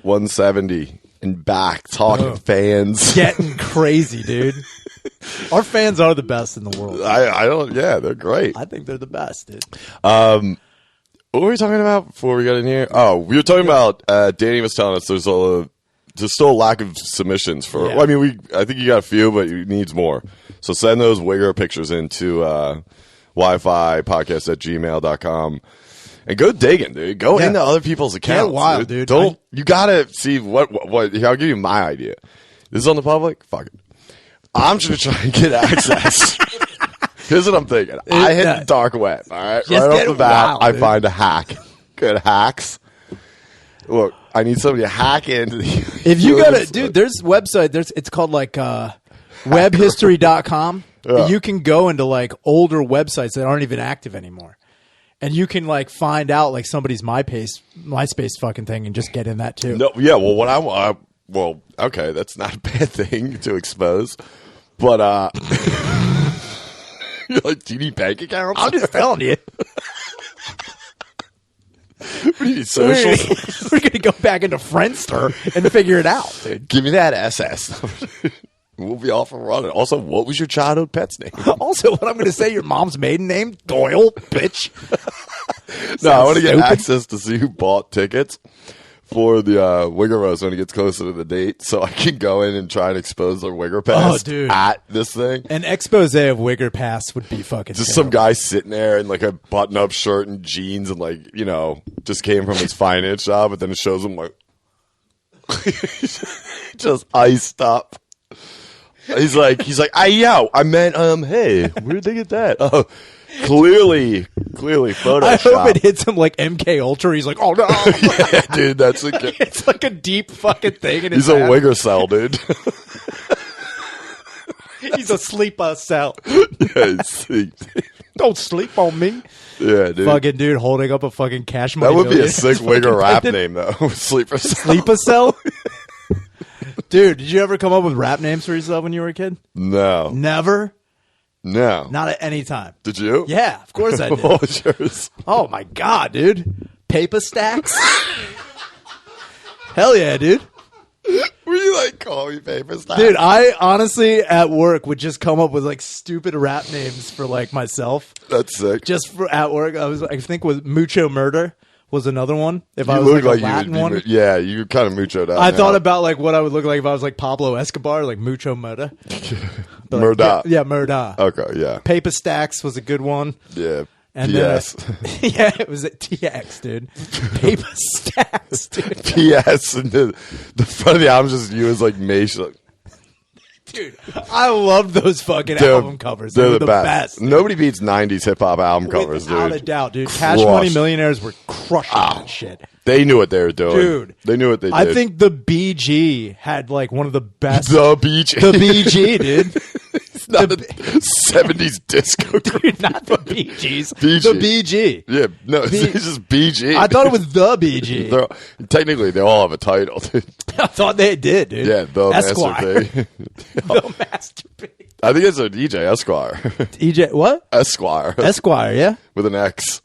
170 and back talking fans. Getting crazy, dude. Our fans are the best in the world. Yeah, they're great. I think they're the best, dude. What were we talking about before we got in here? Oh, we were talking about Danny was telling us there's still a lack of submissions for. Yeah. Well, I mean, I think you got a few, but he needs more. So send those Wigger pictures into Wi-Fi podcast at gmail.com and go digging, dude. Go into other people's accounts. Get wild, dude. You gotta see what. I'll give you my idea. This is on the public. Fuck it. I'm just trying to get access. Here's what I'm thinking. I hit the dark web, all right? Right off the bat, I find a hack. Good hacks. Look, I need somebody to hack into the... If you go to... Dude, there's website. It's called like webhistory.com. Yeah. You can go into like older websites that aren't even active anymore. And you can like find out like somebody's MySpace fucking thing and just get in that too. No, yeah, well, what I want... Well, okay, that's not a bad thing to expose. But, you're like, do you need bank accounts? I'm just telling you. What do you need, socials? We're going to go back into Friendster and figure it out, dude. Give me that SS. We'll be off and running. Also, what was your childhood pet's name? Also, what I'm going to say, your mom's maiden name? Doyle, bitch. No, I want to get access to see who bought tickets for the Wigger Roast when it gets closer to the date, so I can go in and try and expose their Wigger Pass at this thing. An expose of Wigger Pass would be fucking just terrible. Some guy sitting there in like a button-up shirt and jeans and like, you know, just came from his finance job, but then it shows him like just iced up. He's like, I meant, hey, where'd they get that? Oh, clearly Photoshop. I hope it hits him like MK Ultra. He's like, oh no. Yeah, dude, that's it's like a deep fucking thing in his He's a Wigger cell, dude. He's a sleeper cell. Yeah, Don't sleep on me. Yeah, dude. Fucking dude holding up a fucking cash money. That would be a sick Wigger rap name, though. Sleeper cell. Sleeper cell? Dude, did you ever come up with rap names for yourself when you were a kid? No. Never? No. Not at any time. Did you? Yeah, of course I did. What was yours? Oh, my God, dude. Paper stacks? Hell yeah, dude. Were you like, call me paper stacks? Dude, I honestly, at work, would just come up with like stupid rap names for like myself. That's sick. Just for at work. I think with Mucho Murder was another one. If I was look like a Latin one. Yeah, you kind of muchoed out. I thought about like what I would look like if I was like Pablo Escobar, like Mucho Murder. Murda. Yeah, Murda. Okay, yeah. Paper Stacks was a good one. Yeah. And PS. Yeah, it was at TX, dude. Paper Stacks, dude. PS. And the front of the album just you as like Mace. Dude, I love those fucking album covers. They're the best. Nobody beats 90s hip-hop album covers, Without dude. a doubt, dude. Cash Money Millionaires were crushing that shit. They knew what they were doing. Dude. They knew what they did. I think the BG had like one of the best. The BG. The BG, dude. It's not a 70s disco group. Dude, not the BGs. BG. The BG. Yeah, no, it's just BG. I thought it was the BG. Technically, they all have a title, dude. I thought they did, dude. Yeah, the Esquire. Master P. The Master P. I think it's a DJ Esquire. EJ, what? Esquire. Esquire, yeah. With an X.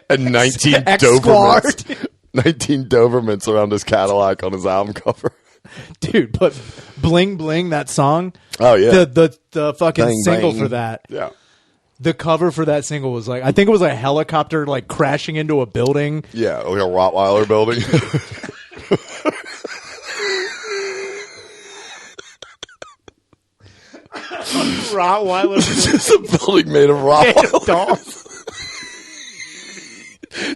And 19 X-Squire. Dobermans. 19 Dobermans around his Cadillac on his album cover. Dude, but Bling Bling, that song. Oh, yeah. The fucking Bang, single bang. for that. Yeah. The cover for that single was like, I think it was a helicopter like crashing into a building. Yeah, like a Rottweiler building. Rottweiler. It's just a building made of Rottweilers.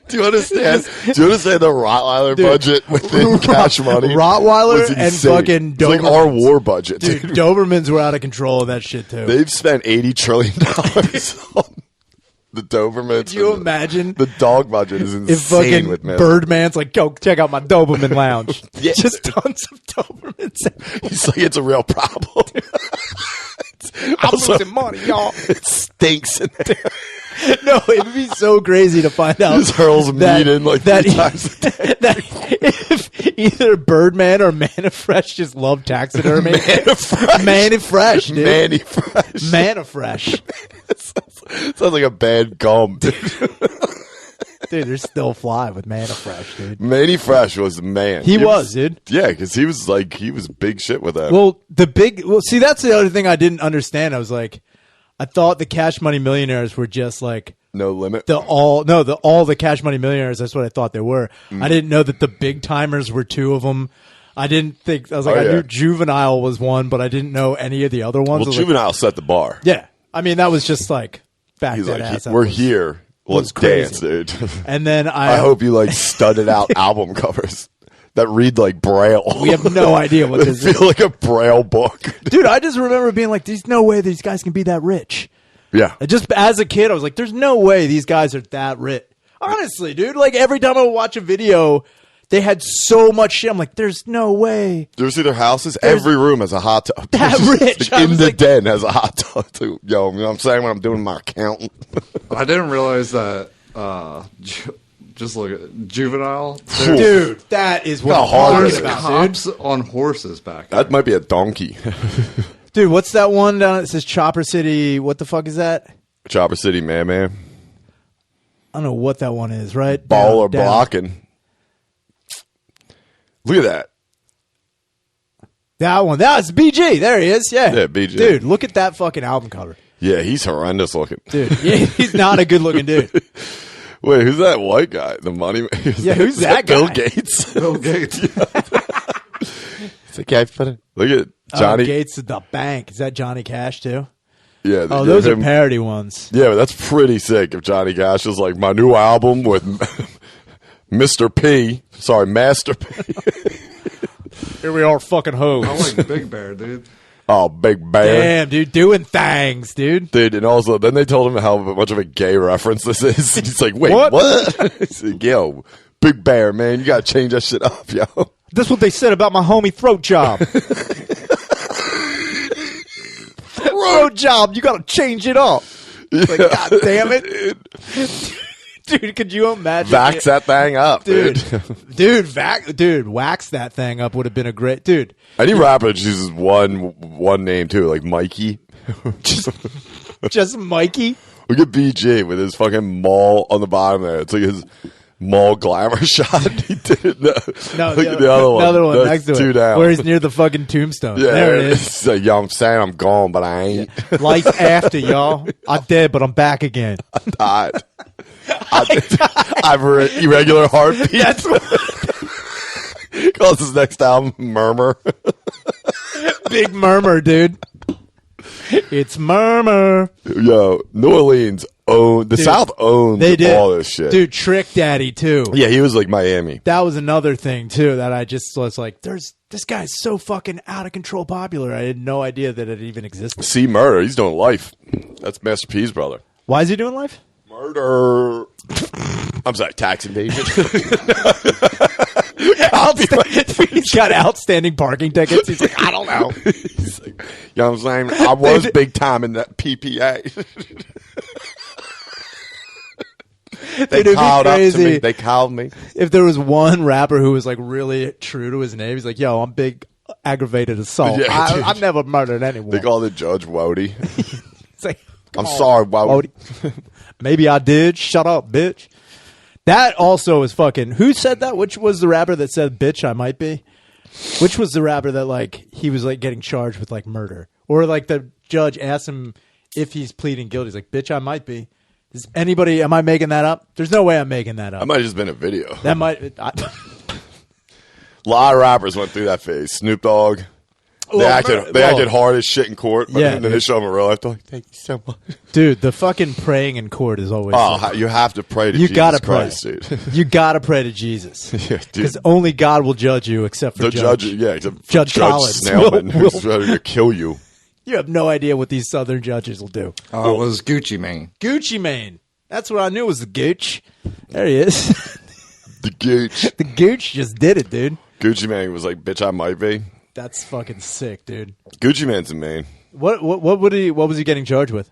Do you understand? Do you understand the Rottweiler budget within Cash Money? Rottweiler and fucking Dobermans. It's like our war budget, dude. Dobermans were out of control of that shit too. They've spent $80 trillion on the Dobermans. Could you imagine? The dog budget is insane. If fucking with me. Birdman's like, go check out my Doberman lounge. Yeah. Just tons of Dobermans. He's like, it's a real problem. I'm losing money, y'all. It stinks in there. No, it would be so crazy to find out. Just hurls meat in like that, 3 times a day. That if either Birdman or Manafresh just love taxidermy. Manafresh, dude. Manafresh. Manafresh. Sounds like a bad gum, dude. Dude, they're still fly with Manny Fresh, dude. Manny Fresh was the man. He was, dude. Yeah, because he was big shit with that. Well, see, that's the other thing I didn't understand. I was like, I thought the Cash Money Millionaires were just like No Limit. all the Cash Money Millionaires. That's what I thought they were. I didn't know that the Big Timers were two of them. I didn't think. I was like, I knew Juvenile was one, but I didn't know any of the other ones. Well, Juvenile set the bar. Yeah, I mean that was just like back He's that like, ass. we're here. Let's dance, dude. And then I hope you like studded out album covers that read like Braille. We have no idea what this feel is. like a Braille book, dude. I just remember being like, "There's no way these guys can be that rich." Yeah. Just as a kid, I was like, "There's no way these guys are that rich." Honestly, dude. Like every time I would watch a video. They had so much shit. I'm like, there's no way. Do you ever see their houses? Every room has a hot tub. That rich. In the den has a hot tub, too. Yo, you know what I'm saying when I'm doing my accounting? I didn't realize that. Just look at Juvenile. Dude, that is what I'm talking about, cops on horses back there. That might be a donkey. Dude, what's that one down? It says Chopper City. What the fuck is that? Chopper City, man. I don't know what that one is, right? Ball or blocking. Look at that. That one. That's BG. There he is. Yeah. Yeah, BG. Dude, look at that fucking album cover. Yeah, he's horrendous looking. Dude, yeah, he's not a good looking dude. Wait, who's that white guy? The money man? Yeah, who's that guy? Bill Gates. Bill Gates. It's like, yeah, look at Johnny. Gates at the bank. Is that Johnny Cash too? Yeah. Those are parody ones. Yeah, but that's pretty sick if Johnny Cash is like, my new album with Mr. P. Sorry, Master P. Here we are, fucking hoes. I like Big Bear, dude. Oh, Big Bear. Damn, dude, doing things, dude. Dude, and also, then they told him how much of a gay reference this is. And he's like, wait, what? He's like, yo, Big Bear, man, you got to change that shit up, yo. That's what they said about my homie Throat Job. Throat Job, you got to change it up. Yeah. Like, God damn it. Dude, could you imagine? Vax that thing up, dude. Dude, wax that thing up would have been a great dude. Any rapper just uses one name too, like Mikey. Just Mikey. Look at BG with his fucking mall on the bottom there. It's like his mall glamour shot. He did it. No, look at the other one. Another one That's next to two it, down. where he's near the fucking tombstone. Yeah, there it is. It's like, yo, I'm saying I'm gone, but I ain't. Yeah. Life after, y'all. I'm dead, but I'm back again. I died. I've heard irregular heartbeat. That's what calls his next album Murmur. Big Murmur, dude. It's Murmur. Yo, New Orleans owned the South owned all this shit. Dude, Trick Daddy too. Yeah, he was like Miami. That was another thing too that I just was like, this guy's so fucking out of control popular. I had no idea that it even existed. C Murder, he's doing Life. That's Master P's brother. Why is he doing Life? Murder. I'm sorry, tax invasion. He's got outstanding parking tickets. He's like, I don't know. He's like, you know what I'm saying? I was big time in that PPA. They called up to me. They called me. If there was one rapper who was like really true to his name, he's like, yo, I'm big aggravated assault. Yeah, I've never murdered anyone. They call the judge Wody. It's like, I'm sorry, Wody. Maybe I did. Shut up, bitch. That also is fucking. Who said that? Which was the rapper that said, bitch, I might be? Which was the rapper that like he was like getting charged with like murder? Or like the judge asked him if he's pleading guilty. He's like, bitch, I might be. Is anybody, am I making that up? There's no way I'm making that up. That might have just been a video. That might. A lot of rappers went through that phase. Snoop Dogg. They acted hard as shit in court, but then they show them in real life. They're like, thank you so much. Dude, the fucking praying in court is always. You have to pray to you Jesus gotta Christ, pray. dude. You gotta pray to Jesus. Yeah, dude. Because only God will judge you, except for The judge. Yeah, except for Judge Collins Snailman, who's ready to kill you. You have no idea what these Southern judges will do. Oh, it was Gucci Mane. Gucci Mane. That's what I knew was the Gooch. There he is. The Gooch. The Gooch just did it, dude. Gucci Mane was like, bitch, I might be. That's fucking sick, dude. Gucci Mane's in Maine. What was he getting charged with?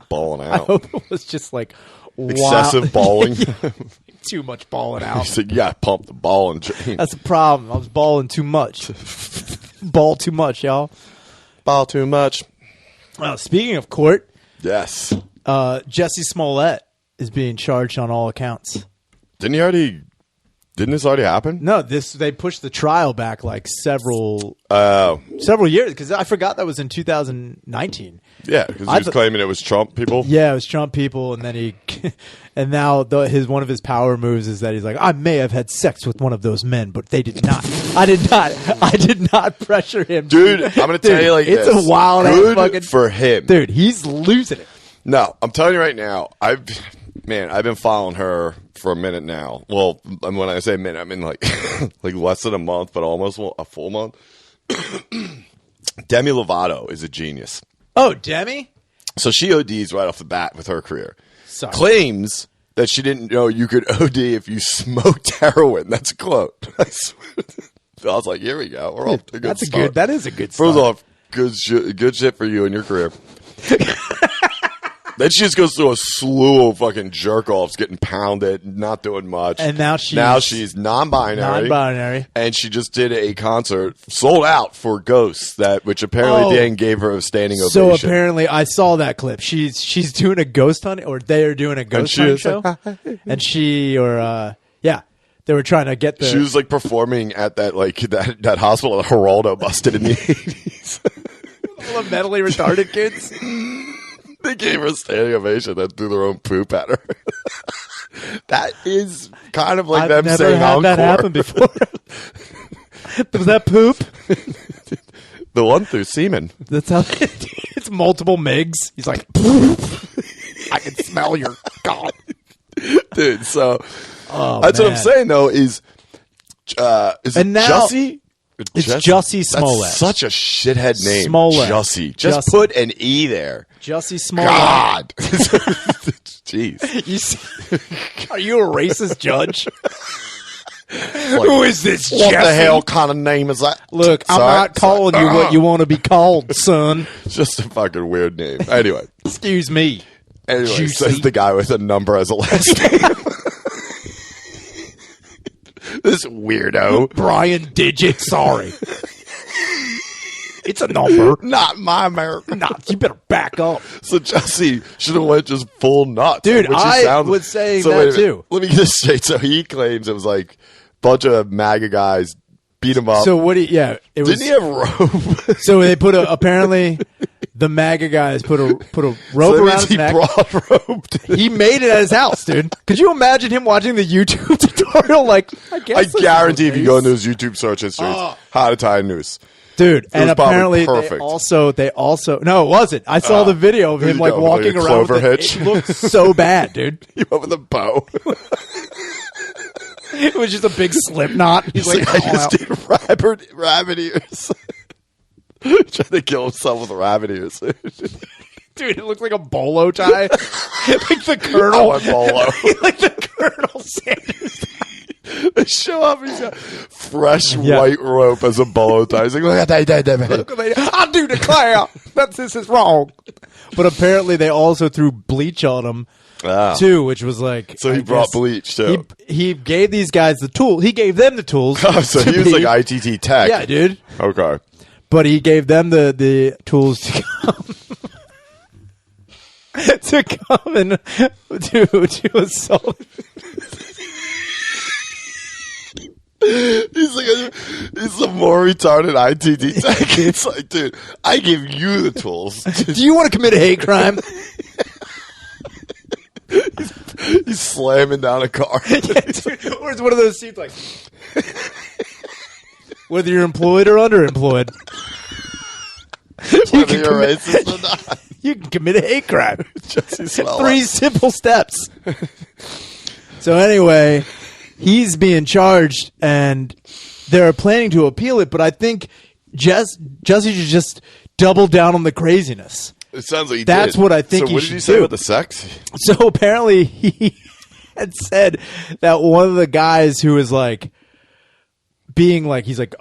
Balling I out. hope it was just like Excessive balling. Too much balling out. He said, you got to pump the ball and drain. That's the problem. I was balling too much. Ball too much, y'all. Ball too much. Speaking of court, Yes. Jussie Smollett is being charged on all accounts. Didn't this already happen? No, they pushed the trial back like several years because I forgot that was in 2019. Yeah, because he was claiming it was Trump people. Yeah, it was Trump people, and then and now one of his power moves is that he's like, I may have had sex with one of those men, but they did not. I did not pressure him. Dude, I'm gonna tell you like it's this. A wild ass fucking for him. Dude, he's losing it. No, I'm telling you right now. I've been following her for a minute now. Well, when I say a minute, I mean like like less than a month, but almost a full month. Demi Lovato is a genius. Oh, Demi? So she ODs right off the bat with her career. Sorry. Claims that she didn't know you could OD if you smoked heroin. That's a quote. I was like, here we go. We're off to a good start. That is a good start. First off, good shit for you and your career. Then she just goes through a slew of fucking jerk-offs, getting pounded, not doing much. And now she's non-binary. And she just did a concert, sold out for Ghosts, which apparently Dan gave her a standing ovation. So apparently, I saw that clip. She's doing a ghost hunting, or they are doing a ghost hunting show. And they were trying to get the... She was like performing at that hospital that Geraldo busted in the 80s. All the mentally retarded kids. They gave her a standing ovation that threw their own poop at her. That is kind of like I've them saying encore. I've never had that happen before. Was that poop? The one through semen. That's how it's multiple MIGs. He's like, I can smell your god. Dude, so that's what I'm saying though is it now, Jussie? It's Jussie Smollett. That's such a shithead name. Smollett. Jussie. Just put an E there. Jussie Smollett. God. Jeez. Are you a racist judge? Who is this, What Jussie? The hell kind of name is that? Look, I'm not calling you what you want to be called, son. It's just a fucking weird name. Anyway. Excuse me. Anyway, says the guy with a number as a last name. This weirdo. Brian Digit, sorry. It's a number. Not my America. Nah, you better back up. So Jussie should have went just full nuts. Dude, I would say that too. Let me get this straight. So he claims it was like a bunch of MAGA guys beat him up. So what he Didn't he have rope? So they put apparently the MAGA guys put a rope around his neck. He made it at his house, dude. Could you imagine him watching the YouTube tutorial? Like, I guarantee if you go into his YouTube search history, how to tie a noose. Dude, and apparently they also no, it wasn't. I saw the video of him like walking around with it. It looked so bad, dude. He went with a bow. It was just a big slip knot. He's like, I just did rabbit ears. Trying to kill himself with rabbit ears. Dude, it looked like a bolo tie. Like the Colonel. Bolo. Like the Colonel Sanders. They show up, he's got fresh white rope as a bolo tie. He's like, look at that. I do declare that this is wrong. But apparently they also threw bleach on him, too, which was like... So he brought bleach, too. He gave these guys the tool. He gave them the tools. Oh, so he was like ITT Tech. Yeah, dude. Okay. But he gave them the tools to come... to come and to assault... He's the more retarded ITT Tech. It's like, dude, I give you the tools. Do you want to commit a hate crime? He's slamming down a car. Yeah, dude, or it's one of those seats like, whether you're employed or underemployed, whether you're racist or not, you can commit a hate crime. Jussie Smollett. 3 simple steps. So anyway, he's being charged, and they're planning to appeal it. But I think Jussie should just double down on the craziness. It sounds like that's what I think. So what did you say about the sex? So apparently he had said that one of the guys who was like being like, he's like,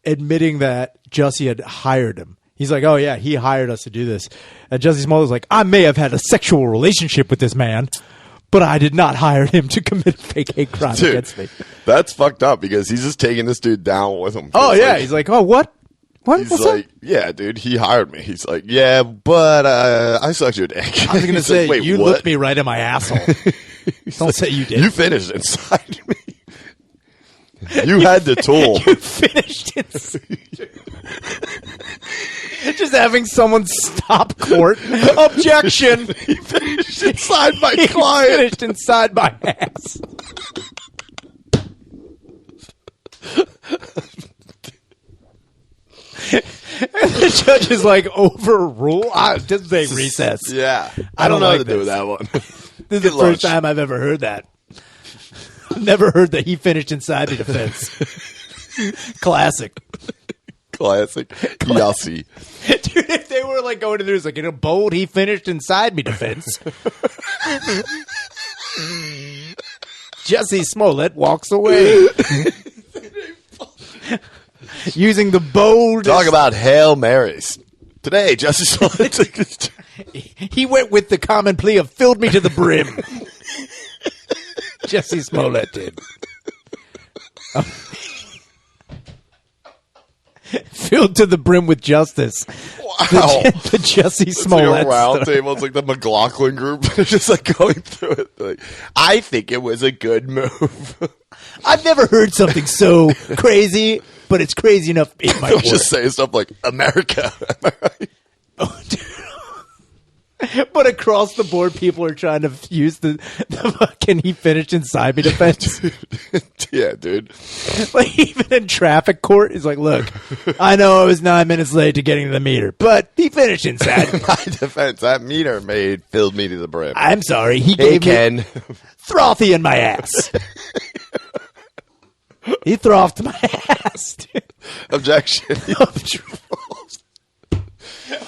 admitting that Jussie had hired him. He's like, oh yeah, he hired us to do this. And Jussie Smollett was like, I may have had a sexual relationship with this man, but I did not hire him to commit a fake hate crime against me. That's fucked up because he's just taking this dude down with him. Oh yeah, he's like, oh what? What? He's What's like, that? yeah, dude, he hired me. He's like, yeah, but I sucked your dick. I was going to He's say, like, wait, you what? looked me right in my asshole. Don't say you did. You finished inside me. You had the tool. You finished inside. Just having someone stop court. Objection. He finished inside my He client. finished inside my ass. And the judge is like, overrule? Just say recess. Yeah. I don't know like what to do this. with that one. This is the first time I've ever heard that. I've never heard that he finished inside the defense. Classic. Classic. Yossi. Dude, if they were like going to this, like in a bold, he finished inside me defense. Jussie Smollett walks away. Using the bold. Talk about Hail Marys. Today, Jussie Smollett. He went with the common plea of filled me to the brim. Jussie Smollett did. Filled to the brim with justice. Wow. The Jussie It's Smollett. like a round story. table. It's like the McLaughlin group. They're just like going through it. Like, I think it was a good move. I've never heard something so crazy, but it's crazy enough it might They'll work. just say stuff like America. Am I right? Oh, dude. But across the board, people are trying to use the fucking he finished inside me defense. Yeah, dude. Like even in traffic court, he's like, look, I know I was 9 minutes late to getting to the meter, but he finished inside. My defense, that meter filled me to the brim. I'm sorry, he Hey, gave Ken. me frothy in my ass. He frothed my ass. Dude. Objection.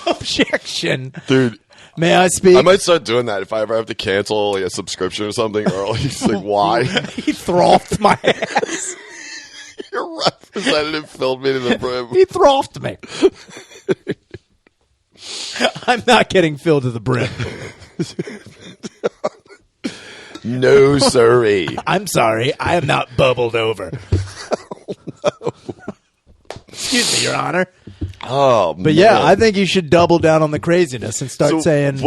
Objection. Dude. May I speak? I might start doing that if I ever have to cancel like a subscription or something early. It's like, why? He frothed my ass. Your representative filled me to the brim. He frothed me. I'm not getting filled to the brim. No, sirree. I'm sorry. I am not bubbled over. No. Excuse me, Your Honor. Oh, But yeah, I think you should double down on the craziness and start saying...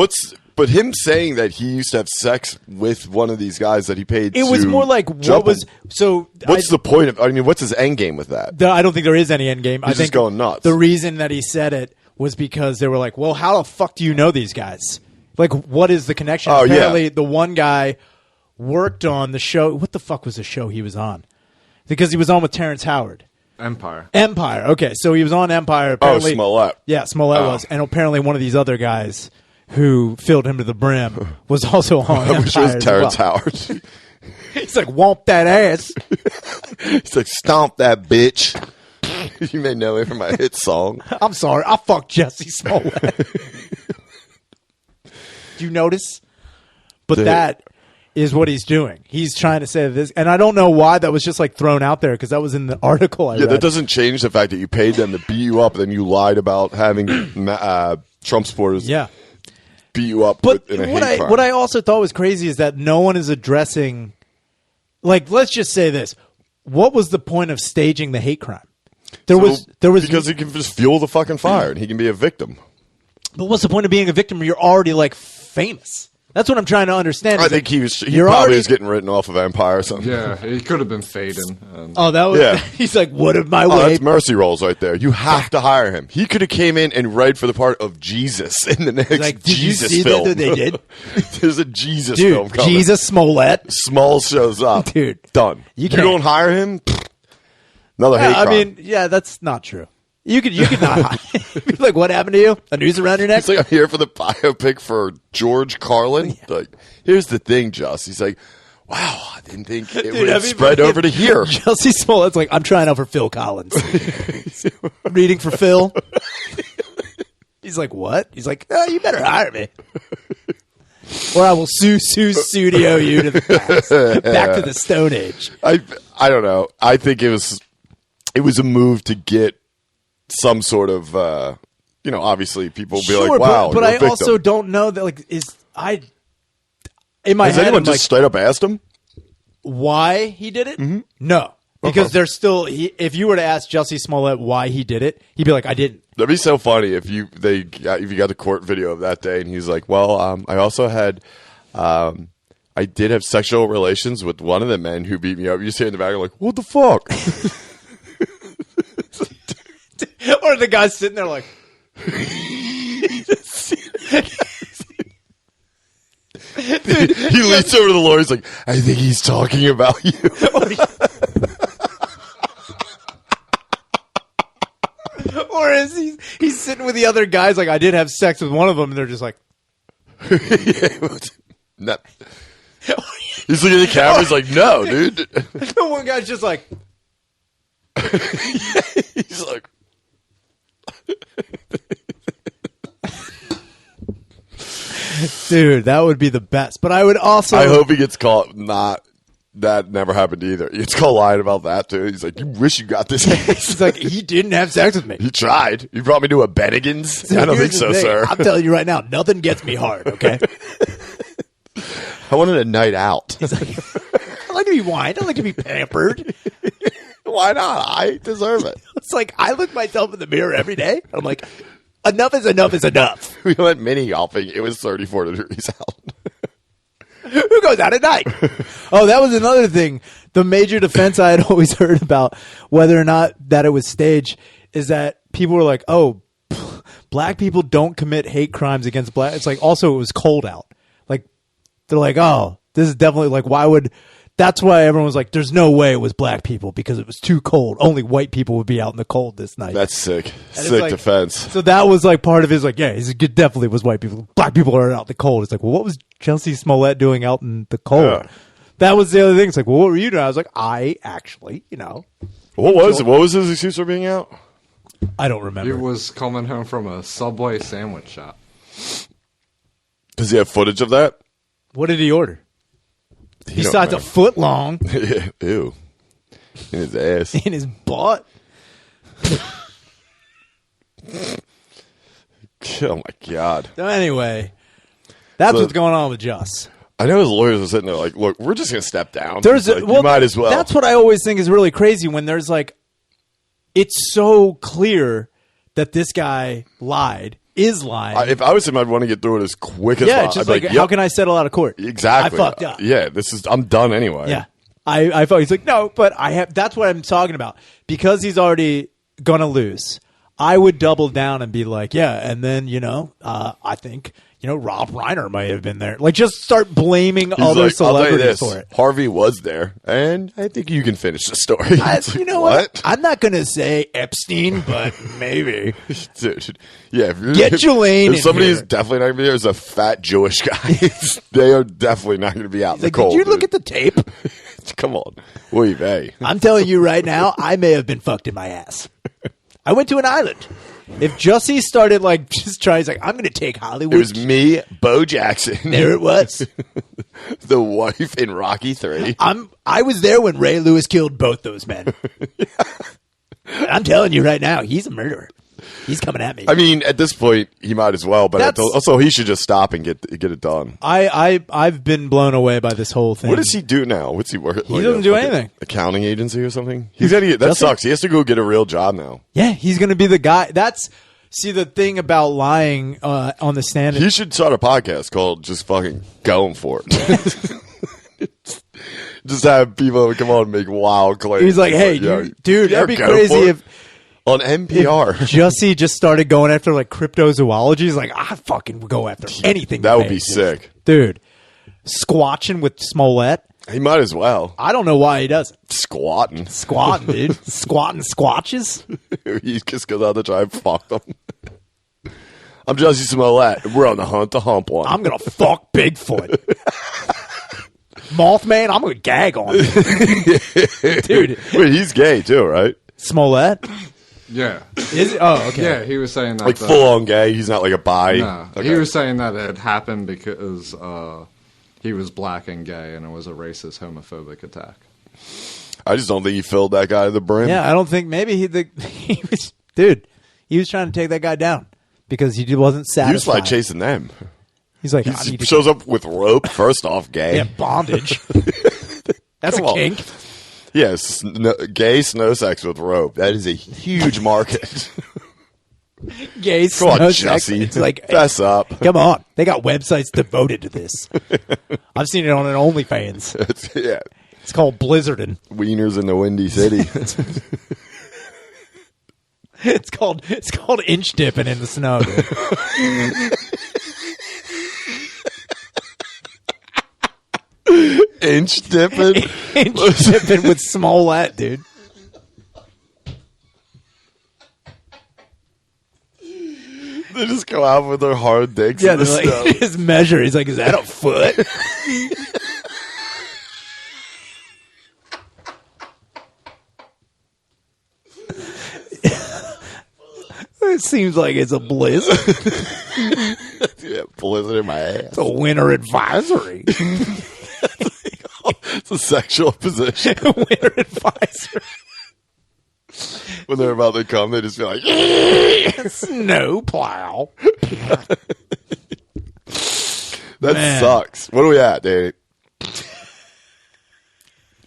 But him saying that he used to have sex with one of these guys that he paid It was more like, what was... So What's the point of... I mean, what's his end game with that? I don't think there is any end game. I He's think just going nuts. The reason that he said it was because they were like, well, how the fuck do you know these guys? Like, what is the connection? Oh, Apparently, yeah. the one guy worked on the show... What the fuck was the show he was on? Because he was on with Terrence Howard. Empire. Okay, so he was on Empire. Apparently, Smollett. Yeah, Smollett was. And apparently one of these other guys who filled him to the brim was also on Empire. Which was as Terrence well. Howard. He's like, womp that ass. He's like, stomp that bitch. You may know it from my hit song. I'm sorry, I fucked Jussie Smollett. Do you notice? But that is what he's doing. He's trying to say this. And I don't know why that was just like thrown out there because that was in the article I read. That doesn't change the fact that you paid them to beat you up and then you lied about having Trump supporters beat you up But in a hate crime. what I also thought was crazy is that no one is addressing, like, let's just say this. What was the point of staging the hate crime? There was because he can just fuel the fucking fire and he can be a victim. But what's the point of being a victim when you're already like famous? That's what I'm trying to understand. I think he probably was getting written off of Empire or something. Yeah, he could have been fading. Oh, that was. Yeah. He's like, what if my Oh, way? that's mercy rolls right there. You have to hire him. He could have came in and read for the part of Jesus in the next Like, did Jesus you see film. that they did? There's a Jesus film Dude, coming. Jesus Smollett. Small shows up. Dude. Done. You You can't- don't hire him? Another hate I crime. mean, yeah, that's not true. You could not. Be like, what happened to you? A noose around your neck? It's like, I'm here for the biopic for George Carlin. Like, here's the thing, Just. He's like, wow, I didn't think it would have spread over to here. Jussie Smollett's like, I'm trying out for Phil Collins. Reading for Phil. He's like, what? He's like, oh, you better hire me. Or I will studio you to the past. Back to the Stone Age. I don't know. I think it was a move to get some sort of, obviously people will be like, wow, but you're a I victim. also don't know that, like, in my Has head, anyone I'm just like, straight up asked him? why he did it? Mm-hmm. No. Because they're still. If you were to ask Jussie Smollett why he did it, he'd be like, "I didn't." That'd be so funny if you got the court video of that day, and he's like, "Well, I also had, I did have sexual relations with one of the men who beat me up." You just hear in the back, like, "What the fuck?" Or the guy's sitting there like. Dude, he leans over to the lawyer. He's like, "I think he's talking about you." Or is he's sitting with the other guys like, I did have sex with one of them, and they're just like, No. He's looking at the camera. He's like, "No, dude." The one guy's just like, he's like, dude, that would be the best. But I would also, I hope he gets caught. Not that never happened either. He gets caught lying about that too. He's like, "You wish you got this." He's like, he didn't have sex with me. He tried. You brought me to a Bennigan's? I don't think so, sir. I'm telling you right now, nothing gets me hard, okay? I wanted a night out. He's like, I like to be wined. I like to be pampered. Why not? I deserve it. It's like, I look myself in the mirror every day. I'm like, enough is enough is enough. We went mini golfing. It was 34 degrees out. Who goes out at night? Oh, that was another thing. The major defense I had always heard about whether or not that it was staged is that people were like, "Oh, black people don't commit hate crimes against black." It's like, also it was cold out. Like, they're like, "Oh, this is definitely like, why would?" That's why everyone was like, "There's no way it was black people because it was too cold. Only white people would be out in the cold this night." That's sick. And Sick like, defense. So that was like part of his like, yeah, it definitely was white people. Black people are out in the cold. It's like, well, what was Jussie Smollett doing out in the cold? Yeah. That was the other thing. It's like, well, what were you doing? I was like, I actually, What was his excuse for being out? I don't He remember. was coming home from a Subway sandwich shop. Does he have footage of that? What did he order? He Besides don't a foot long Ew. In his ass. in his butt. Oh my God. So anyway, that's So- what's going on with Juss. I know his lawyers are sitting there like, "Look, we're just gonna step down." There's He's like, you might as well. That's what I always think is really crazy when there's like, it's so clear that this guy is lying. If I was him, I'd want to get through it as quick as yeah, possible. it's just I'd be like, how can I settle out of court? Exactly. I fucked up. Yeah, I'm done anyway. Yeah. I thought he's like, no, but that's what I'm talking about. Because he's already gonna lose, I would double down and be like, yeah, and then, I think, Rob Reiner might have been there. Like, just start blaming He's other like, I'll tell you celebrities this, for it. Harvey was there, and I think you can finish the story. It's like, You know what? I'm not gonna say Epstein, but maybe. Dude, yeah, Get Jelaine If in somebody here. is definitely not going to be there, is a fat Jewish guy. They are definitely not going to be out in the Like, cold. did you look dude. at the tape? Come on. Oy vey. I'm telling you right now, I may have been fucked in my ass. I went to an island. If Jussie started like just trying, he's like, I'm going to take Hollywood. It was me, Bo Jackson. There it was. The wife in Rocky 3. I was there when Ray Lewis killed both those men. I'm telling you right now, he's a murderer. He's coming at me. I mean, at this point, he might as well, but also he should just stop and get it done. I've been blown away by this whole thing. What does he do now? What's he work at? He doesn't do anything. Accounting agency or something? That sucks. He has to go get a real job now. Yeah, he's going to be the guy. See, the thing about lying on the stand. He should start a podcast called Just Fucking Going For It. Just have people come on and make wild claims. He's like, hey, dude, that'd be crazy if on NPR. Jussie just started going after like cryptozoology. He's like, I fucking would go after anything. That would be sick. Dude, squatching with Smollett. He might as well. I don't know why he doesn't. Squatting, dude. Squatting squatches. He just goes out to try and fuck them. I'm Jussie Smollett. We're on the hunt to hump one. I'm going to fuck Bigfoot. Mothman, I'm going to gag on him. Dude. Wait, he's gay too, right? Smollett? Yeah. Is it? Oh, okay. Yeah, he was saying that. Like full on gay. He's not like a bi. No, Okay. he was saying that it happened because he was black and gay, and it was a racist, homophobic attack. I just don't think he filled that guy to the brim. Yeah, I don't think maybe he was, dude, he was trying to take that guy down because he wasn't satisfied. He was like chasing them. He's like, He shows up with rope. First off, gay. yeah, bondage. That's Come a on. kink. Yes, gay snow sex with rope. That is a huge market. Gay Come on, snow sex. Jussie. It's like, fess up. come on. They got websites devoted to this. I've seen it on an OnlyFans. Yeah. It's called Blizzardin'. Wieners in the Windy City. It's called inch dipping in the snow, dude. Inch dipping? Inch dipping with Smollett, dude. They just go out with their hard dicks Yeah, in the they're snow. like, his measure. He's like, is that a foot? It seems like it's a blizzard. Yeah, blizzard in my ass. It's a winter advisory. It's a sexual position. Winter advisory. When they're about to come, they just feel like, Snow plow. that Man. sucks. What are we at, Danny?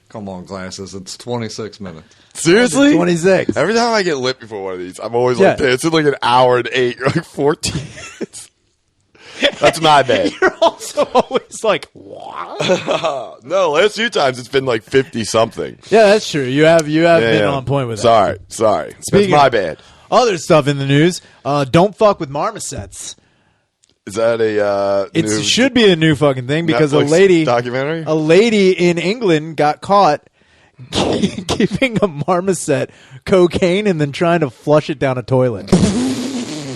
Come on, glasses. It's 26 minutes. Seriously? 26. Every time I get lit before one of these, I'm always Yeah. like, it's in like an hour and 8. You're like 14 minutes. That's my bad. You're also always like, what? No, last few times it's been like 50 something. Yeah, that's true. You have been on point with that. Sorry. Speaking That's my of- bad. Other stuff in the news. Don't fuck with marmosets. Is that a It new should be a new fucking thing because Netflix documentary? a lady in England got caught giving a marmoset cocaine and then trying to flush it down a toilet.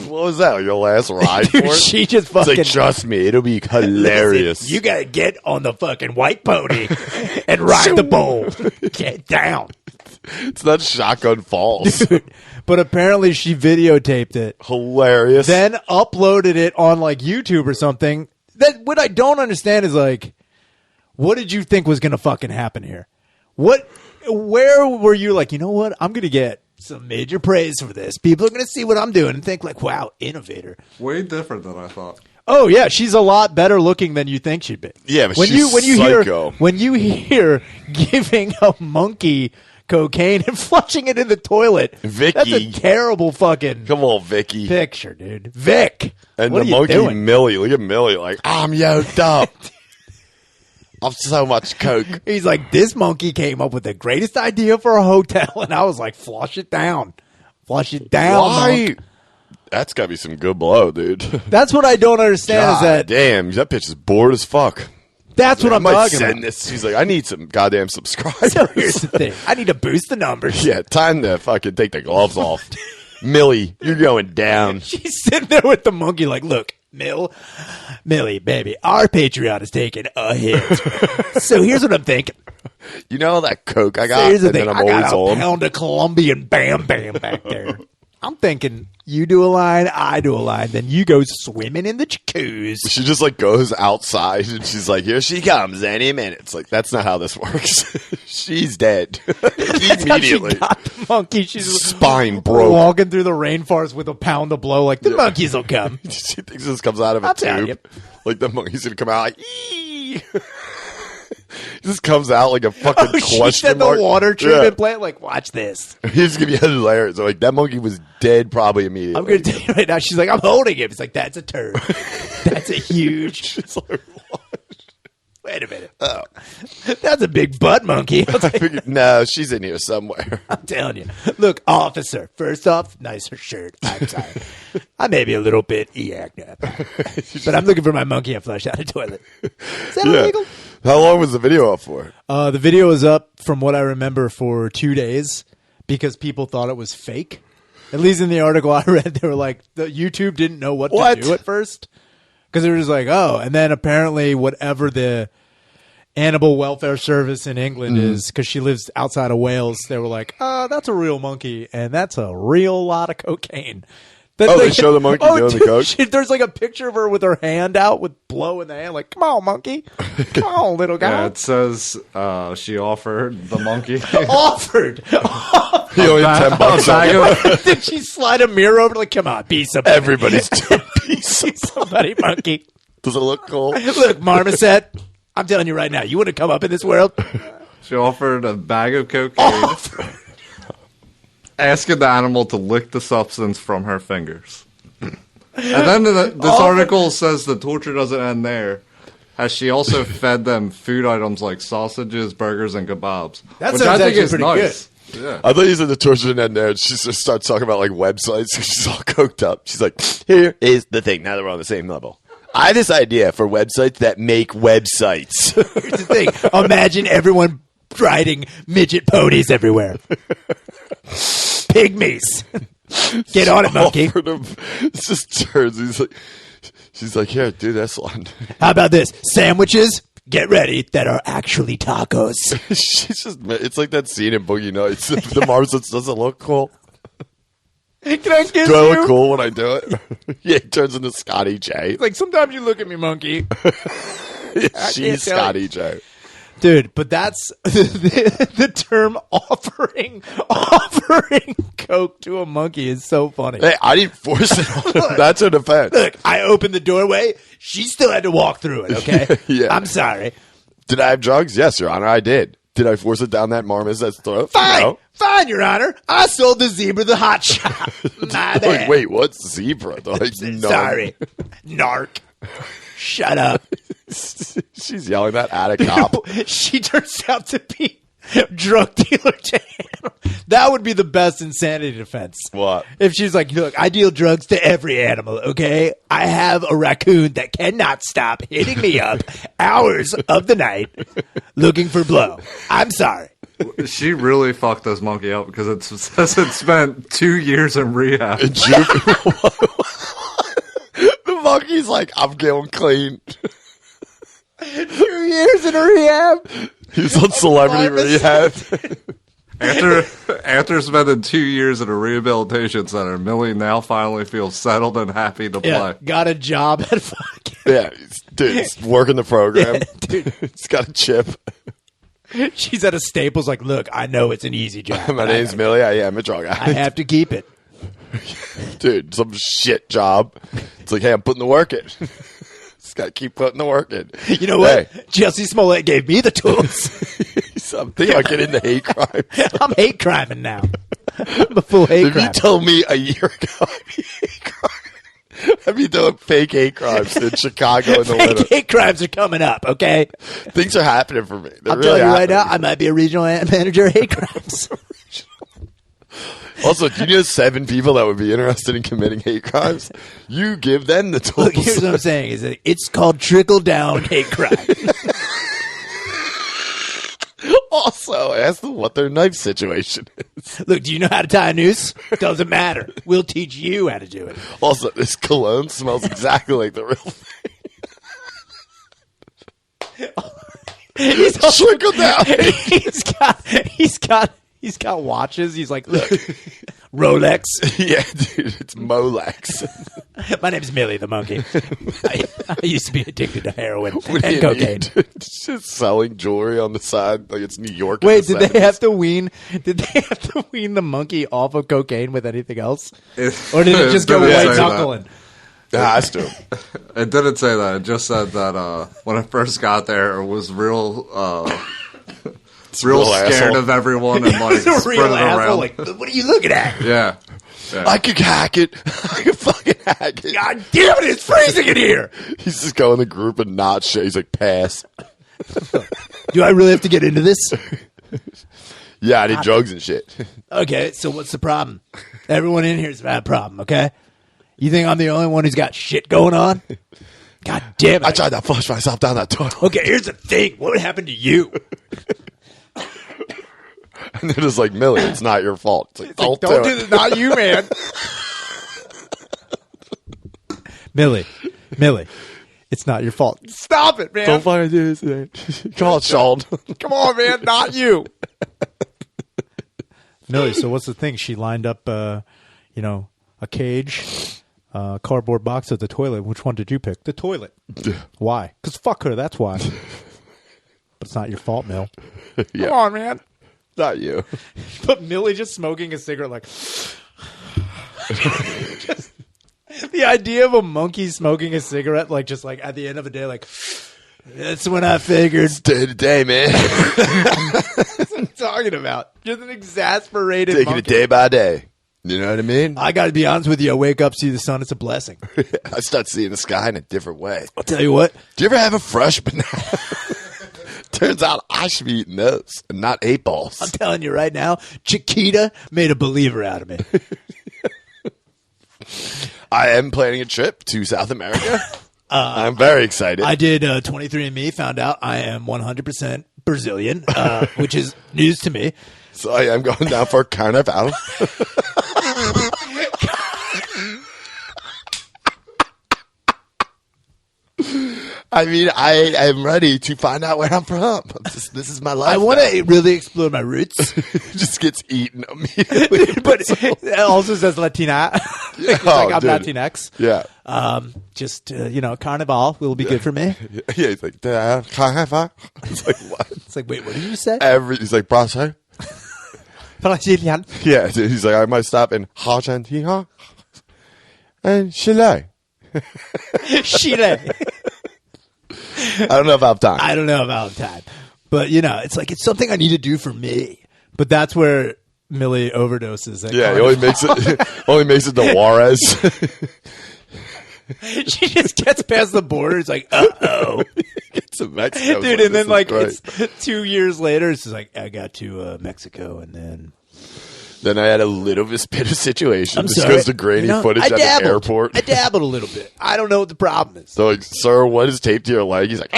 What was that? Like your last ride Dude, for it? she just It's fucking like, trust me, it'll be hilarious. Listen, you gotta get on the fucking white pony and ride the bull. Get down. It's not Shotgun Falls. Dude. But apparently she videotaped it. Hilarious. Then uploaded it on like YouTube or something. That what I don't understand is like, what did you think was gonna fucking happen here? Where were you like, you know what? I'm gonna get some major praise for this. People are gonna see what I'm doing and think like, wow, innovator. Way different than I thought. Oh yeah, she's a lot better looking than you think she'd be. Yeah, but when she's you psycho. when you hear giving a monkey cocaine and flushing it in the toilet, Vicky. that's a terrible fucking Come on, Vicky. picture, dude. Vic, And what the are you monkey doing? Millie. Look at Millie. Like, I'm yoked up. I'm so much coke. He's like, this monkey came up with the greatest idea for a hotel, and I was like, flush it down, flush it down. Why? Monk. That's got to be some good blow, dude. That's what I don't understand is that damn, that bitch is bored as fuck. that's what I I'm might talking send about. this. She's like, I need some goddamn subscribers. So here's the thing: I need to boost the numbers. Yeah, time to fucking take the gloves off. Millie, you're going down. She's sitting there with the monkey, like, look, Millie, baby, our Patreon is taking a hit. So here's what I'm thinking. You know that coke I So got, here's the and thing: then I'm I always got a on. pound of Colombian Bam Bam back there. I'm thinking, you do a line, I do a line, then you go swimming in the jacuzzi. She just like goes outside and she's like, here she comes any minute. It's like, that's not how this works. She's dead. That's how she Immediately. got the monkey. She's Spine broke. walking through the rainforest with a pound of blow. Like the monkeys will come. She thinks this comes out of a I'll tell tube. Like the monkey's gonna come out like, ee. It just comes out like a fucking Oh, she question said the mark. water treatment Yeah. plant. Like, watch this. He's gonna be hilarious. Like that monkey was dead probably immediately. I'm going to tell you right now. She's like, I'm holding him. It's like, that's a turd. That's a huge. She's like, what? Wait a minute. Oh. That's a big butt monkey. I figured, no, she's in here somewhere. I'm telling you. Look, officer, first off, nicer shirt. I'm sorry. I may be a little bit yacked up. But I'm looking for my monkey I flushed out of the toilet. Is that Yeah. illegal? How long was the video up for? The video was up, from what I remember, for 2 days because people thought it was fake. At least in the article I read, they were like, the YouTube didn't know what What? to do at first. Because they were just like, oh. And then apparently whatever the Animal Welfare Service in England is, because she lives outside of Wales, they were like, that's a real monkey, and that's a real lot of cocaine. That's Oh, they show the monkey doing the coke? There's like a picture of her with her hand out with blow in the hand, like, come on, monkey. Come on, little guy. Yeah, it says she offered the monkey. Offered. He only had $10. Did she slide a mirror over? Like, come on, be somebody. Everybody's doing piece. Be somebody, monkey. Does it look cool? Look, Marmoset, I'm telling you right now, you want to come up in this world? She offered a bag of cocaine, asking the animal to lick the substance from her fingers. And then this article says the torture doesn't end there, as she also fed them food items like sausages, burgers, and kebabs. That which sounds I think actually is pretty nice. good. Yeah. I thought you said the torture didn't end there. She just starts talking about like websites. She's all coked up. She's like, here is the thing. Now that we're on the same level. I have this idea for websites that make websites. Here's the thing. Imagine everyone riding midget ponies everywhere. Pygmies. Get on it, monkey. It's just turns. She's like, here, do this one. How about this? Sandwiches, get ready, that are actually tacos. She's just, it's like that scene in Boogie Nights. The Marmosets doesn't look cool. Can I kiss Do I you? look cool when I do it? Yeah, he turns into Scotty J. Like, sometimes you look at me, monkey. She's Scotty J. Dude, but that's the term offering coke to a monkey is so funny. Hey, I didn't force it on her. That's her defense. Look, I opened the doorway. She still had to walk through it, okay? Yeah. I'm sorry. Did I have drugs? Yes, Your Honor, I did. Did I force it down that Marmoset's throat? Fine. No. Fine, Your Honor. I sold the zebra the hot shot. My bad. Like, wait, what's zebra? Like, no. Sorry. Narc. Shut up. She's yelling that at a cop. She turns out to be drug dealer to animals. That would be the best insanity defense. What? If she's like, look, I deal drugs to every animal, okay? I have a raccoon that cannot stop hitting me up hours of the night looking for blow. I'm sorry. She really fucked this monkey up because it says it spent 2 years in rehab. The monkey's like, I'm getting clean. 2 years in a rehab. He's on celebrity rehab. After spending 2 years in a rehabilitation center, Millie now finally feels settled and happy to Yeah, play. got a job at fucking... Yeah, he's working the program. Yeah, dude. He's got a chip. She's at a Staples like, look, I know it's an easy job. My name's Millie. I am a drug I addict. have to keep it. Dude, some shit job. It's like, hey, I'm putting the work in. Just got to keep putting the work in. You know what? Jussie Smollett gave me the tools. I'm thinking about getting into hate crime. I'm hate criming now. I'm a full hate If crime. you told me a year ago I'd be hate crime, I'd be doing fake hate crimes in Chicago in the winter. Hate crimes are coming up, okay? Things are happening for me. They're I'm really telling you right now, happening. I might be a regional manager of hate crimes. Also, do you know 7 people that would be interested in committing hate crimes? You give them the tools. Look, here's what I'm saying: is that it's called trickle down hate crime. Also, ask them what their knife situation is. Look, do you know how to tie a noose? Doesn't matter. We'll teach you how to do it. Also, this cologne smells exactly like the real thing. He's also, Trickle down. he's got watches. He's like, look, Rolex. Yeah, dude, it's Molex. My name's Millie the monkey. I used to be addicted to heroin What do and you cocaine. need? It's just selling jewelry on the side like it's New York. Wait, did they have to wean? Did they have to wean the monkey off of cocaine with anything else, or did it just go didn't white say knuckling? Has to. It didn't say that. It just said that when I first got there, it was real real scared asshole. of everyone and like He's a spreading real asshole. around. Like, what are you looking at? Yeah. I could hack it. I could fucking hack it. God damn it! It's freezing in here. He's just going in the group and not shit. He's like, pass. Do I really have to get into this? Yeah, I did drugs and shit. Okay, so what's the problem? Everyone in here's got a problem. Okay, you think I'm the only one who's got shit going on? God damn it! I tried to flush myself down that toilet. Okay, here's the thing. What would happen to you? And they're just like, Millie, it's not your fault. It's like, don't Don't do do it. this. Not you, man. Millie, it's not your fault. Stop it, man. Don't fucking do this. Come on, Sean. Come on, man. Not you. Millie, so what's the thing? She lined up, a cage, cardboard box at the toilet. Which one did you pick? The toilet. Why? Because fuck her. That's why. But it's not your fault, Mill. Yeah. Come on, man. Not you. But Millie just smoking a cigarette like... The idea of a monkey smoking a cigarette, like just like at the end of a day, like... That's when I figured. Day to day, man. That's what I'm talking about. Just an exasperated Taking monkey. it day by day. You know what I mean? I got to be honest with you. I wake up, see the sun. It's a blessing. I start seeing the sky in a different way. I'll tell you what. Do you ever have a fresh banana? Turns out I should be eating those and not 8 balls. I'm telling you right now, Chiquita made a believer out of me. I am planning a trip to South America. I'm very excited. I did 23andMe, found out I am 100% Brazilian, which is news to me. So I am going down for Carnival. I mean, I am ready to find out where I'm from. This is my life. I want to really explore my roots. Just gets eaten immediately. But it also says Latina. It's like I'm Latinx. Yeah. Just, Carnival will be good for me. Yeah, he's like, Carnival? It's like, what? It's like, wait, what did you say? He's like, Brasil? Brazilian. Yeah, he's like, I might stop in Argentina and Chile. Chile. I don't know about time. I don't know about time. But, it's like, it's something I need to do for me. But that's where Millie overdoses. Yeah, he only makes it to Juarez. She just gets past the border. It's like, uh-oh. Gets to Mexico. Dude, and then, it's 2 years later. It's just like, I got to Mexico, and then... Then I had a little bit of situation. I'm this sorry. goes to grainy footage at the airport. I dabbled a little bit. I don't know what the problem is. So, like, sir, what is taped to your leg? He's like,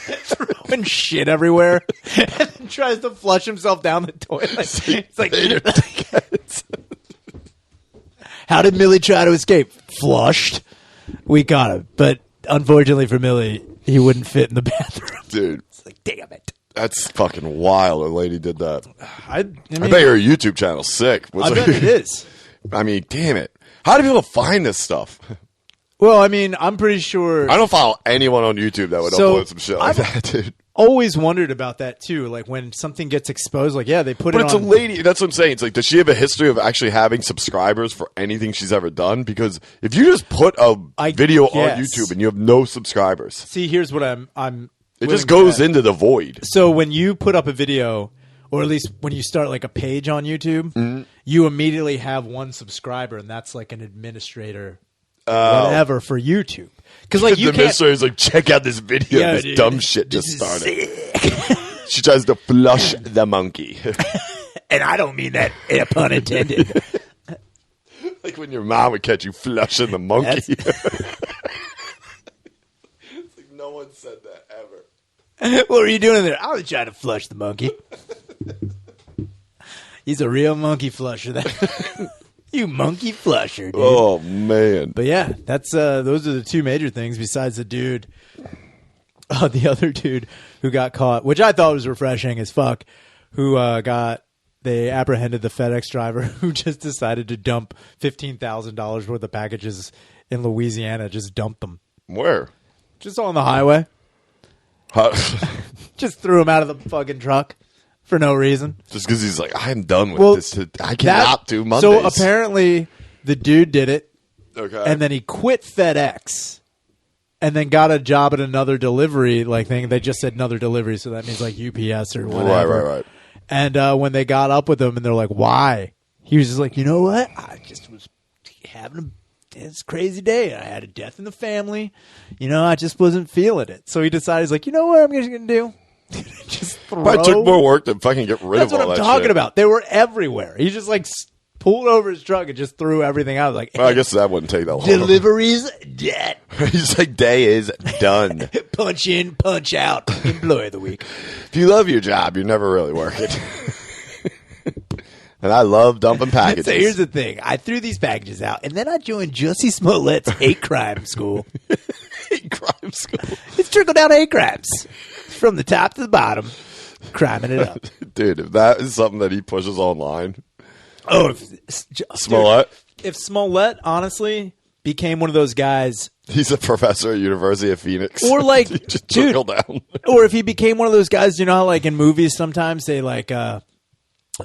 throwing shit everywhere. And then tries to flush himself down the toilet. It's like, how did Millie try to escape? Flushed. We got him. But unfortunately for Millie, he wouldn't fit in the bathroom. Dude. It's like, damn it. That's fucking wild. A lady did that. I bet your YouTube channel's sick. I bet it is. I mean, damn it. How do people find this stuff? Well, I mean, I'm pretty sure. I don't follow anyone on YouTube that would upload some shit like that, dude. Always wondered about that too. Like when something gets exposed, like they put it on. But it's a lady. That's what I'm saying. It's like, does she have a history of actually having subscribers for anything she's ever done? Because if you just put a video on YouTube and you have no subscribers, see, here's what I'm. It just goes into the void. So when you put up a video, or at least when you start like a page on YouTube, you immediately have one subscriber, and that's like an administrator, whatever for YouTube. Because like the administrator is like, check out this video. Yeah, this dude, dumb shit just started. She tries to flush the monkey, and I don't mean that pun intended. Like when your mom would catch you flushing the monkey. It's like no one said that ever. What were you doing there? I was trying to flush the monkey. He's a real monkey flusher. You monkey flusher, dude. Oh, man. But yeah, that's those are the two major things besides the dude. The other dude who got caught, which I thought was refreshing as fuck, who they apprehended the FedEx driver who just decided to dump $15,000 worth of packages in Louisiana. Just dumped them. Where? Just on the highway. Just threw him out of the fucking truck for no reason. Just because he's like, I'm done with this. I cannot do Mondays. So apparently the dude did it. Okay. And then he quit FedEx and then got a job at another delivery thing. They just said another delivery, so that means like UPS or whatever. Right. And when they got up with him and they're like, why? He was just like, you know what? I just was having this crazy day. I had a death in the family. I just wasn't feeling it. So he decided, he's like, you know what I'm just going to do? Just throw. Probably took more work to fucking get rid of all that shit. That's what I'm talking about. They were everywhere. He just pulled over his truck and just threw everything out. Like, well, I guess that wouldn't take that long. Deliveries dead. He's like, day is done. Punch in, punch out. Employee of the week. If you love your job, you're never really working. And I love dumping packages. So here's the thing. I threw these packages out, and then I joined Jussie Smollett's hate crime school. Hate crime school. It's trickle-down hate crimes. From the top to the bottom, criming it up. Dude, if that is something that he pushes online. Oh, Smollett? If Smollett, honestly, became one of those guys. He's a professor at University of Phoenix. Or just trickle down. Or if he became one of those guys, how in movies sometimes they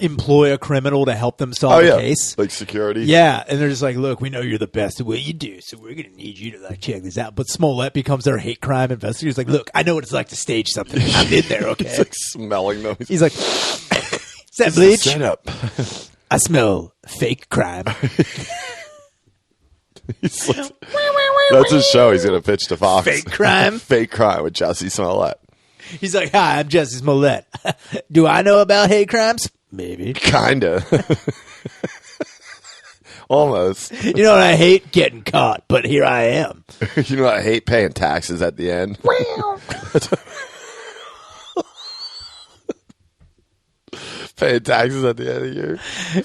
employ a criminal to help them solve a case. Like security. Yeah, and they're just like, look, we know you're the best at what you do, so we're going to need you to like check this out. But Smollett becomes their hate crime investigator. He's like, look, I know what it's like to stage something. I'm in there, okay? He's like smelling them. He's like, is that bleach? Setup. I smell fake crime. He's like, that's his show. He's going to pitch to Fox. Fake crime? Fake crime with Jussie Smollett. He's like, hi, I'm Jussie Smollett. Do I know about hate crimes? Maybe. Kinda. Almost. You know what? I hate getting caught, but here I am. You know what? I hate paying taxes at the end. Paying taxes at the end of the year.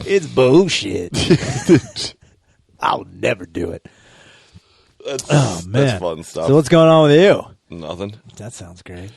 It's bullshit. I'll never do it. That's fun stuff. So what's going on with you? Nothing. That sounds great.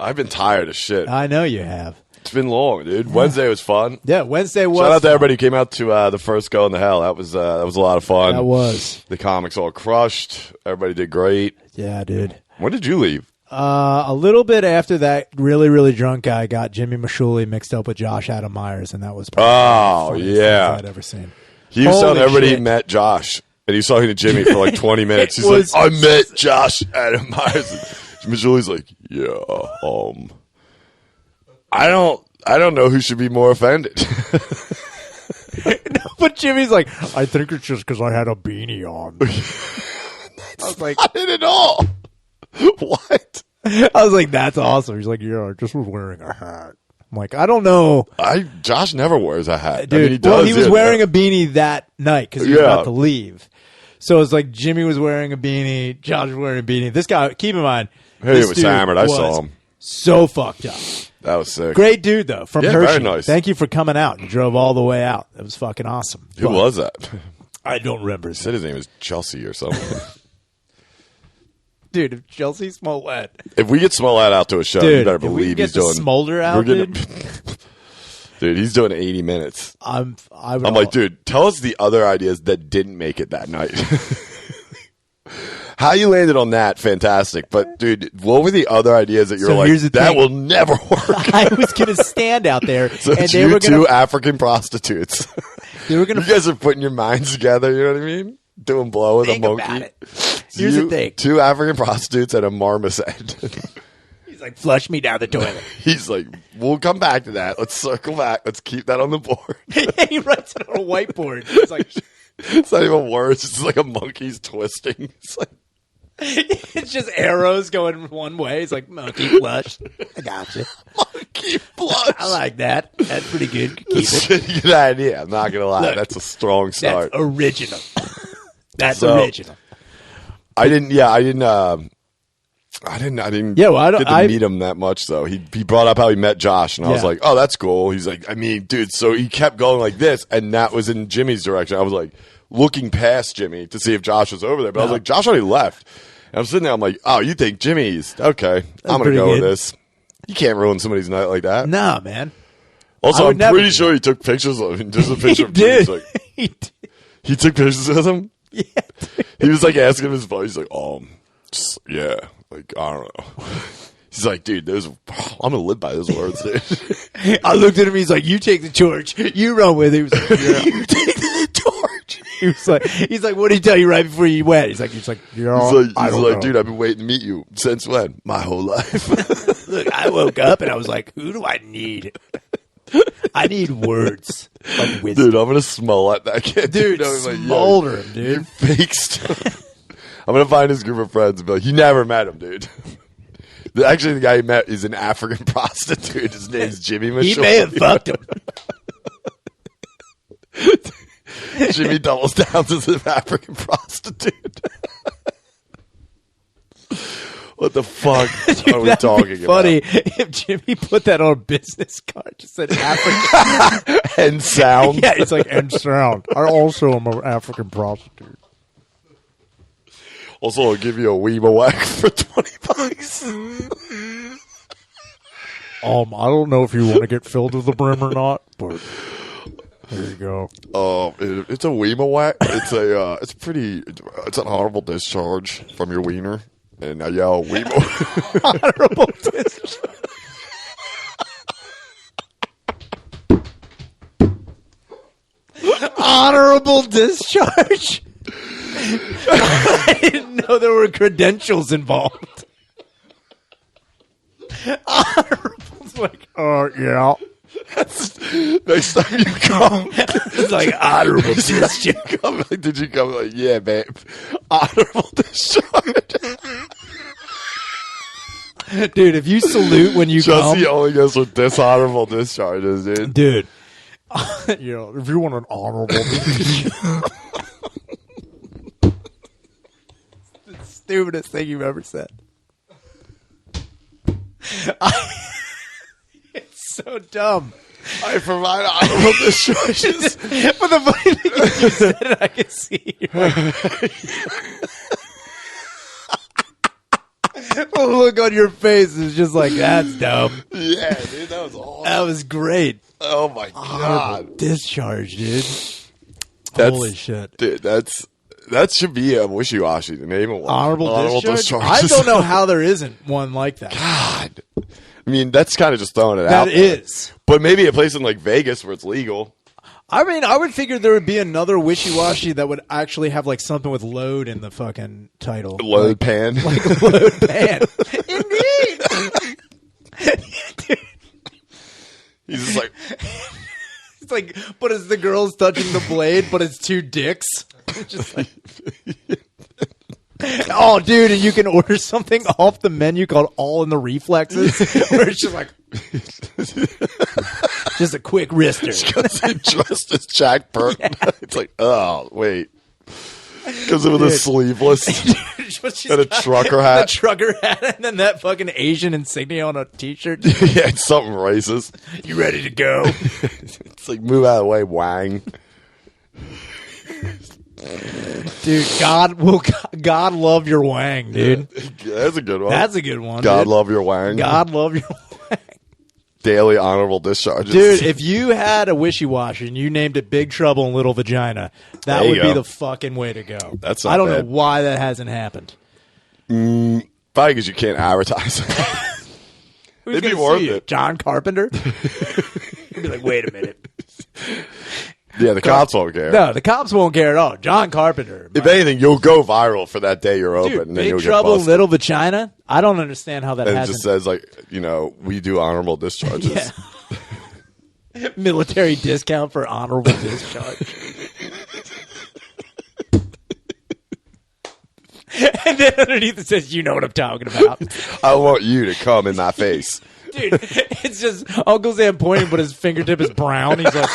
I've been tired of shit. I know you have. It's been long, dude. Yeah. Wednesday was fun. Yeah, Wednesday was. Shout out to everybody who came out to the first Go in the Hell. That was a lot of fun. That was. The comics all crushed. Everybody did great. Yeah, dude. When did you leave? A little bit after that really, really drunk guy got Jimmy Mashuli mixed up with Josh Adam Myers, and that was probably the funniest thing I'd ever seen. He was telling everybody he met Josh, and he was talking to Jimmy for like 20 minutes. He's like, I met Josh Adam Myers. Mashuli's like, yeah, I don't know who should be more offended. No, but Jimmy's like, I think it's just because I had a beanie on. I was like, not it at all. What? I was like, that's awesome. He's like, yeah, I just was wearing a hat. I'm like, I don't know. Josh never wears a hat. Dude, I mean, he was wearing a beanie that night because he was about to leave. So it's like Jimmy was wearing a beanie, Josh was wearing a beanie. This guy, keep in mind, he was hammered. I saw him. So fucked up. That was sick. Great dude, though, from Hershey. Very nice. Thank you for coming out. You drove all the way out. It was fucking awesome. Who was that? I don't remember. He said his name was Chelsea or something. Dude, if Jussie Smollett. If we get Smollett out to a show, you better believe he's doing. Smolder out, dude. Dude, he's doing 80 minutes. I'm like, dude, tell us the other ideas that didn't make it that night. How you landed on that, fantastic. But, dude, what were the other ideas that you're like, that will never work? I was going to stand out there. So and they were two African prostitutes. They were gonna. You guys are putting your minds together, you know what I mean? Doing blow with a monkey. About it. Here's the thing. Two African prostitutes and a marmoset. He's like, flush me down the toilet. He's like, we'll come back to that. Let's circle back. Let's keep that on the board. He writes it on a whiteboard. He's like, it's not even words. It's like a monkey's twisting. It's like, it's just arrows going one way. He's like, monkey flush. I got you. Monkey flush. I like that. That's pretty good. Keep That's it. a good idea. I'm not going to lie. Look, that's a strong start. That's original. That's original. I didn't get to meet him that much, though. He brought up how he met Josh, and I was like, oh, that's cool. He's like, I mean, dude, so he kept going like this, and that was in Jimmy's direction. I was like, looking past Jimmy to see if Josh was over there, but I was like, Josh already left. And I'm sitting there, I'm like, oh, you think Jimmy's okay? I'm going to go with this. You can't ruin somebody's night like that. Nah, man. Also, I'm pretty sure he took pictures of him. There's a picture of Jimmy. Like, he took pictures of him? Yeah. He was like asking him his phone. He's like, yeah, like, I don't know. He's like, dude, I'm going to live by those words, dude. I looked at him. He's like, you take the torch. You run with it. He was like, yeah. You take the torch. He's like, what did he tell you right before you went? He's like, yeah. He's like, dude, I've been waiting to meet you since when? My whole life. Look, I woke up and I was like, who do I need? I need words of wisdom. Dude, I'm going to smell at that kid. Dude, smolder him, dude. You fake stuff. I'm going to find his group of friends and be like, you never met him, dude. Actually, the guy he met is an African prostitute. His name's Jimmy Mashuli. He may have fucked him. Jimmy doubles down as an African prostitute. What the fuck Dude, are we talking about? Funny if Jimmy put that on a business card, just said African and sound. Yeah, it's like and sound. I also am an African prostitute. Also, I'll give you a Weeba whack for $20. I don't know if you want to get filled to the brim or not, but there you go. It's a Weeba whack. It's an honorable discharge from your wiener. And I yell, Weeba. Honorable discharge. Honorable discharge. I didn't know there were credentials involved. Honorable's like, oh yeah. Next time you come, It's like honorable discharge. did you come? Like, yeah, babe. Honorable discharge. Dude, if you salute when you Jussie come, only goes with dishonorable discharges, dude. dude. You know, if you want an honorable discharge. The stupidest thing you've ever said. It's so dumb. I provide honorable discharges. But the funny thing is, you said it, I can see you. The look on your face is just like, that's dumb. Yeah, dude, that was awesome. That was great. Oh my god, Discharge, dude. That's- Holy shit. dude, that should be a wishy-washy. The name of one. Honorable discharge? I don't know how there isn't one like that. God, I mean, that's kind of just throwing it out. That is. But maybe a place in like Vegas where it's legal. I mean, I would figure there would be another wishy-washy that would actually have like something with load in the fucking title. Load pan. Like load pan. Indeed. He's just like, It's like, but it's the girls touching the blade, but it's two dicks. Just like, oh, dude, and you can order something off the menu called All in the Reflexes, where it's just like, just a quick wrister. dressed as Jack Burton. Yeah. It's like, oh, wait. Because of the sleeveless and a trucker hat. The trucker hat, and then that fucking Asian insignia on a t-shirt. Yeah, it's something racist. You ready to go? It's like, move out of the way, Wang. Dude, God love your Wang, dude. Yeah, that's a good one. That's a good one. God dude. love your Wang. God love your Wang. Daily honorable discharges. Dude, if you had a wishy-washy and you named it Big Trouble in Little Vagina, that would be the fucking way to go. That's not I don't bad. know why that hasn't happened. Probably because you can't advertise it. Who's It'd be gonna worth sue you? it. John Carpenter? You'd be like, wait a minute. Yeah, the cops won't care. No, the cops won't care at all. John Carpenter. If anything, you'll go viral for that day you're open. Dude, And then you'll Big Trouble get in busted. Little Vagina? I don't understand how that And it hasn't. just says, like, you know, we do honorable discharges. Yeah. Military discount for honorable discharge. And then underneath it says, you know what I'm talking about. I want you to come in my face. Dude, it's just Uncle Sam pointing, but his fingertip is brown. He's like,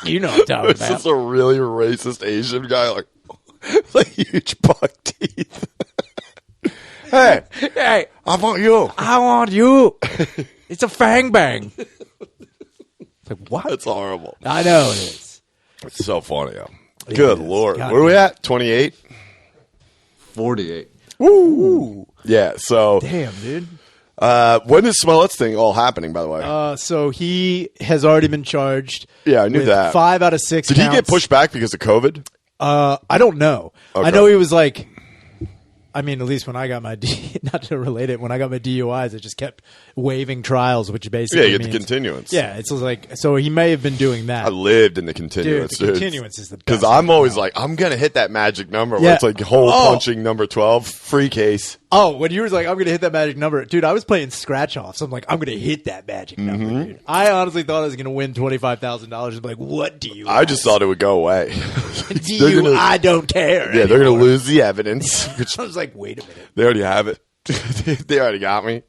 you know what I'm talking It's about. just a really racist Asian guy, like huge buck teeth. Hey, I want you. I want you. It's a fang bang. It's like, what? That's horrible. I know it is. It's so funny. Good is. Lord. God Where are we at? 28? 48. Woo! Yeah, so Damn, dude. when is Smollett's thing all happening, by the way? So he has already been charged. Yeah, I knew with that. 5 out of 6 Did he counts. get pushed back because of COVID? I don't know. Okay. I know he was like, I mean, at least when I got my not to relate it, when I got my DUIs, it just kept waiving trials, which basically Yeah, you get means, the continuance. Yeah, it's like, so he may have been doing that. I lived in the continuance, Dude, the continuance is the best. Because I'm always like, I'm going to hit that magic number where Yeah. it's like hole Oh. punching number 12, free case. Oh, when you were like, I'm going to hit that magic number. Dude, I was playing scratch offs. I'm like, I'm going to hit that magic number, dude. I honestly thought I was going to win $25,000. I'm like, what do you I just thought it would go away. I don't care. Yeah, they're going anymore. to lose the evidence. Which I was like, wait a minute. they already have it. They already got me.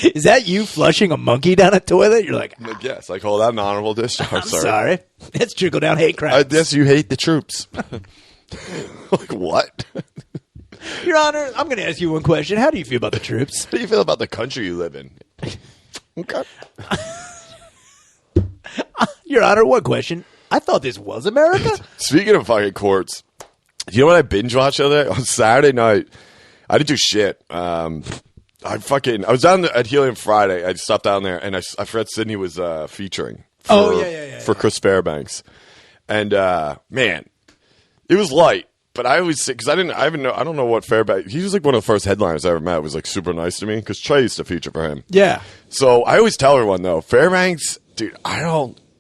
Is that you flushing a monkey down a toilet? You're like, I guess I call that an honorable discharge. I'm sorry. That's trickle down hate crime. I guess you hate the troops. Like what? Your Honor, I'm going to ask you one question. How do you feel about the troops? How do you feel about the country you live in? Okay. Your Honor, one question. I thought this was America. Speaking of fucking courts, you know what I binge watched the other day? On Saturday night, I didn't do shit. I was down at Helium Friday. I stopped down there, and I forgot Sydney was featuring. For Chris Fairbanks, and man, it was light. But I always say, because I don't know what Fairbanks. He was like one of the first headliners I ever met. Was like super nice to me because Trey used to feature for him. Yeah. So I always tell everyone though, Fairbanks, dude,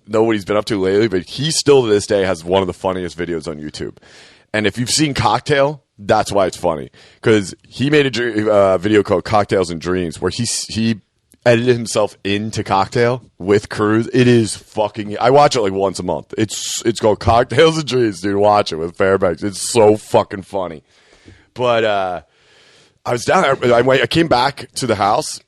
know what he's been up to lately, but he still to this day has one of the funniest videos on YouTube. And if you've seen Cocktail, that's why it's funny. Because he made a video called Cocktails and Dreams where he edited himself into Cocktail with Cruz. It is fucking... I watch it like once a month. It's called Cocktails and Dreams, dude. Watch it with Fairbanks. It's so fucking funny. But I was down there. I came back to the house,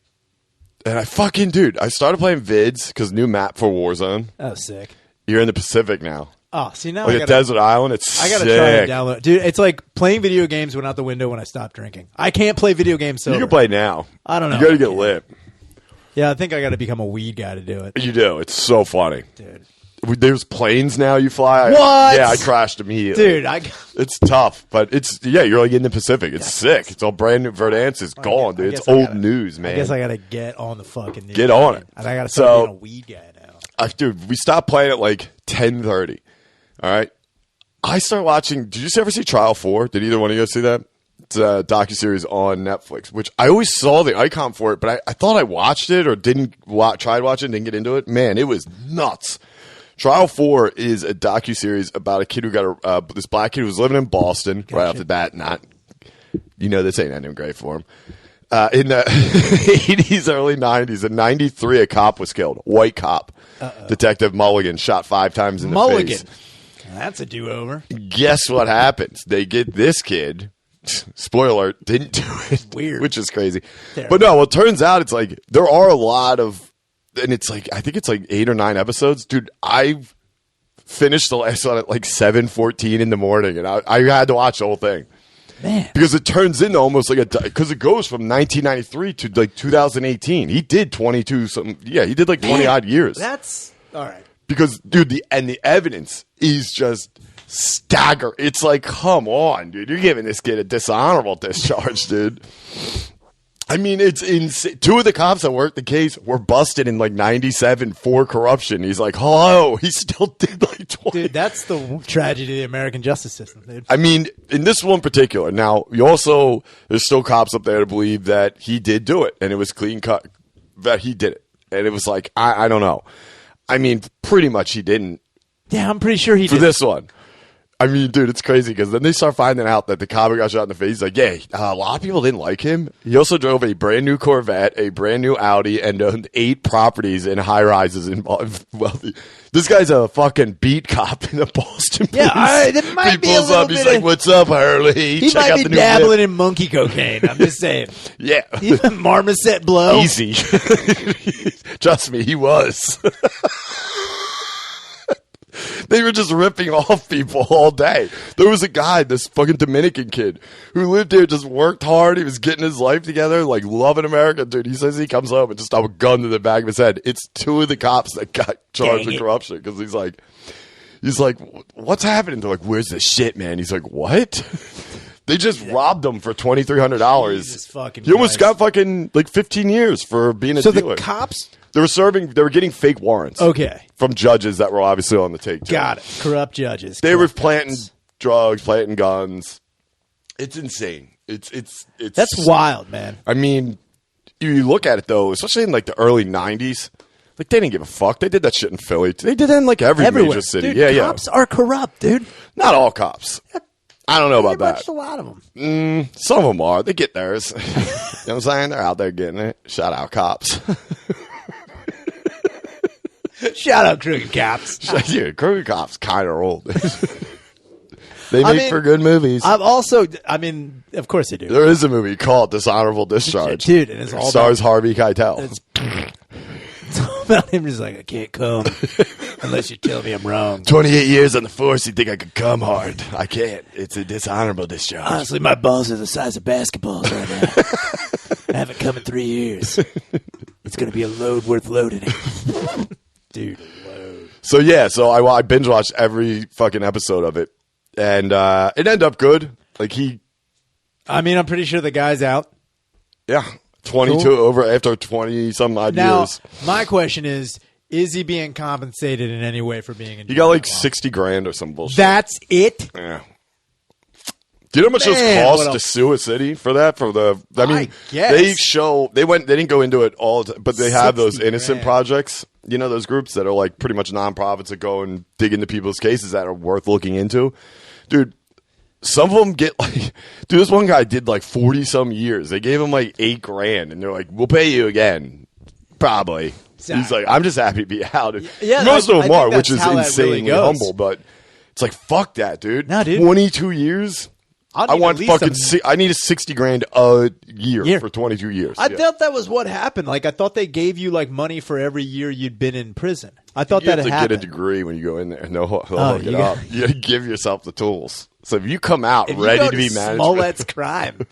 and I started playing vids because new map for Warzone. Oh, sick. You're in the Pacific now. Oh, see now like a desert island. It's I gotta sick. try and download, dude. It's like playing video games went out the window when I stopped drinking. I can't play video games sober. You can play now. I don't know. You gotta get lit. Yeah, I think I gotta become a weed guy to do it. You do. It's so funny, dude. There's planes now you fly. What? Yeah, I crashed immediately. Dude, it's tough, but you're like in the Pacific. It's sick. It's all brand new. Verdansk is gone, dude. It's old news, man. I guess I gotta get on the fucking news. Get on it. And I gotta start being a weed guy now. Dude, we stopped playing at like 10:30. All right. I started watching. Did you ever see Trial 4? Did either one of you guys see that? It's a docuseries on Netflix, which I always saw the icon for it, but I thought I watched it or tried watching it, didn't get into it. Man, it was nuts. Trial 4 is a docuseries about a kid who got this black kid who was living in Boston right off the bat. This ain't ending great for him. In the 80s, early 90s, in 93, a cop was killed. White cop. Detective Mulligan shot 5 times in the face. That's a do-over. Guess what happens? They get this kid. Spoiler alert, didn't do it. Weird. Which is crazy. Terrible. But no, well, it turns out it's like there are a lot of, and it's like, I think it's like 8 or 9 episodes. Dude, I've finished the last one at like 7:14 in the morning, and I had to watch the whole thing. Man. Because it turns into almost like because it goes from 1993 to like 2018. He did 22 something. Yeah, he did like 20 odd years. That's all right. Because, dude, the evidence is just staggering. It's like, come on, dude. You're giving this kid a dishonorable discharge, dude. I mean, it's insane. 2 of the cops that worked the case were busted in like 97 for corruption. He's like, hello. He still did like 20. Dude, that's the tragedy of the American justice system, dude. I mean, in this one particular. Now, there's still cops up there to believe that he did do it. And it was clean cut that he did it. And it was like, I don't know. I mean, pretty much he didn't. Yeah, I'm pretty sure he did. For this one. I mean, dude, it's crazy because then they start finding out that the cop got shot in the face. He's like, yeah, a lot of people didn't like him. He also drove a brand new Corvette, a brand new Audi, and owned 8 properties and high rises in wealthy. This guy's a fucking beat cop in the Boston police. Yeah, it might be a little bit. He's like, what's up, Hurley? He might be dabbling in monkey cocaine. I'm just saying. Yeah. Marmoset blow. Easy. Trust me, he was. They were just ripping off people all day. There was a guy, this fucking Dominican kid, who lived here, just worked hard. He was getting his life together, like loving America. Dude, he says he comes home and just have a gun to the back of his head. It's 2 of the cops that got charged with corruption because he's like, what's happening? They're like, where's the shit, man? He's like, what? They just robbed him for $2,300. He almost got fucking like 15 years for being a dealer. So the cops... They were getting fake warrants. Okay. From judges that were obviously on the take. Too. Got it. Corrupt judges. They were planting drugs, planting guns. It's insane. That's wild, man. I mean, you look at it though, especially in like the early 90s. Like they didn't give a fuck. They did that shit in Philly. They did that in like everywhere. Major city. Dude, cops are corrupt, dude. Not all cops. I don't know about that. A lot of them. Some of them are. They get theirs. You know what I'm saying? They're out there getting it. Shout out cops. Shout out crooked cops. Yeah, crooked cops kind of old. They make for good movies. of course they do. There is a movie called Dishonorable Discharge. Dude, and it's all stars Harvey Keitel. It's all about him just like, I can't come unless you tell me I'm wrong. 28 years on the force, you think I could come hard. I can't. It's a dishonorable discharge. Honestly, my balls are the size of basketballs right now. I haven't come in 3 years. It's going to be a load worth loading it. Dude, load. So I binge watched every fucking episode of it. And it ended up good. I'm pretty sure the guy's out. Yeah. 22 over after 20 some odd years. My question is he being compensated in any way for being in jail? He got like 60 grand or some bullshit. That's it? Yeah. Do you know how much Man, it costs what to a- sue a city for that? I guess. They didn't go into it all, but they have those 60 innocent grand. projects. You know, those groups that are like pretty much nonprofits that go and dig into people's cases that are worth looking into. Dude, some of them get like, dude, this one guy did like 40 some years. They gave him like $8 grand and they're like, we'll pay you again. Probably. Sorry. He's like, I'm just happy to be out. Yeah, Most of I them think are, that's which is how that really insanely goes. humble, but it's like, fuck that, dude. No, dude. 22 years? I'll I need want at least fucking. I need a 60 grand a year Year. for 22 years. I Yeah. thought that was what happened. Like, I thought they gave you like money for every year you'd been in prison. I thought You that have to had get a happened. degree when you go in there. No, they'll Oh, hook it you up. got- You give yourself the tools. So if you come out If you ready go to be managed, Smollett's crime.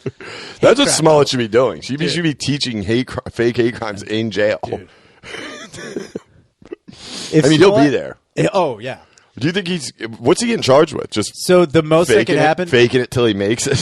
that's what crime. Smollett should be doing. She should be teaching fake hate crimes in jail. If I mean, he'll be Smollett- there. Oh yeah. Do you think what's he getting charged with? Just So the most that faking could happen, faking it till he makes it.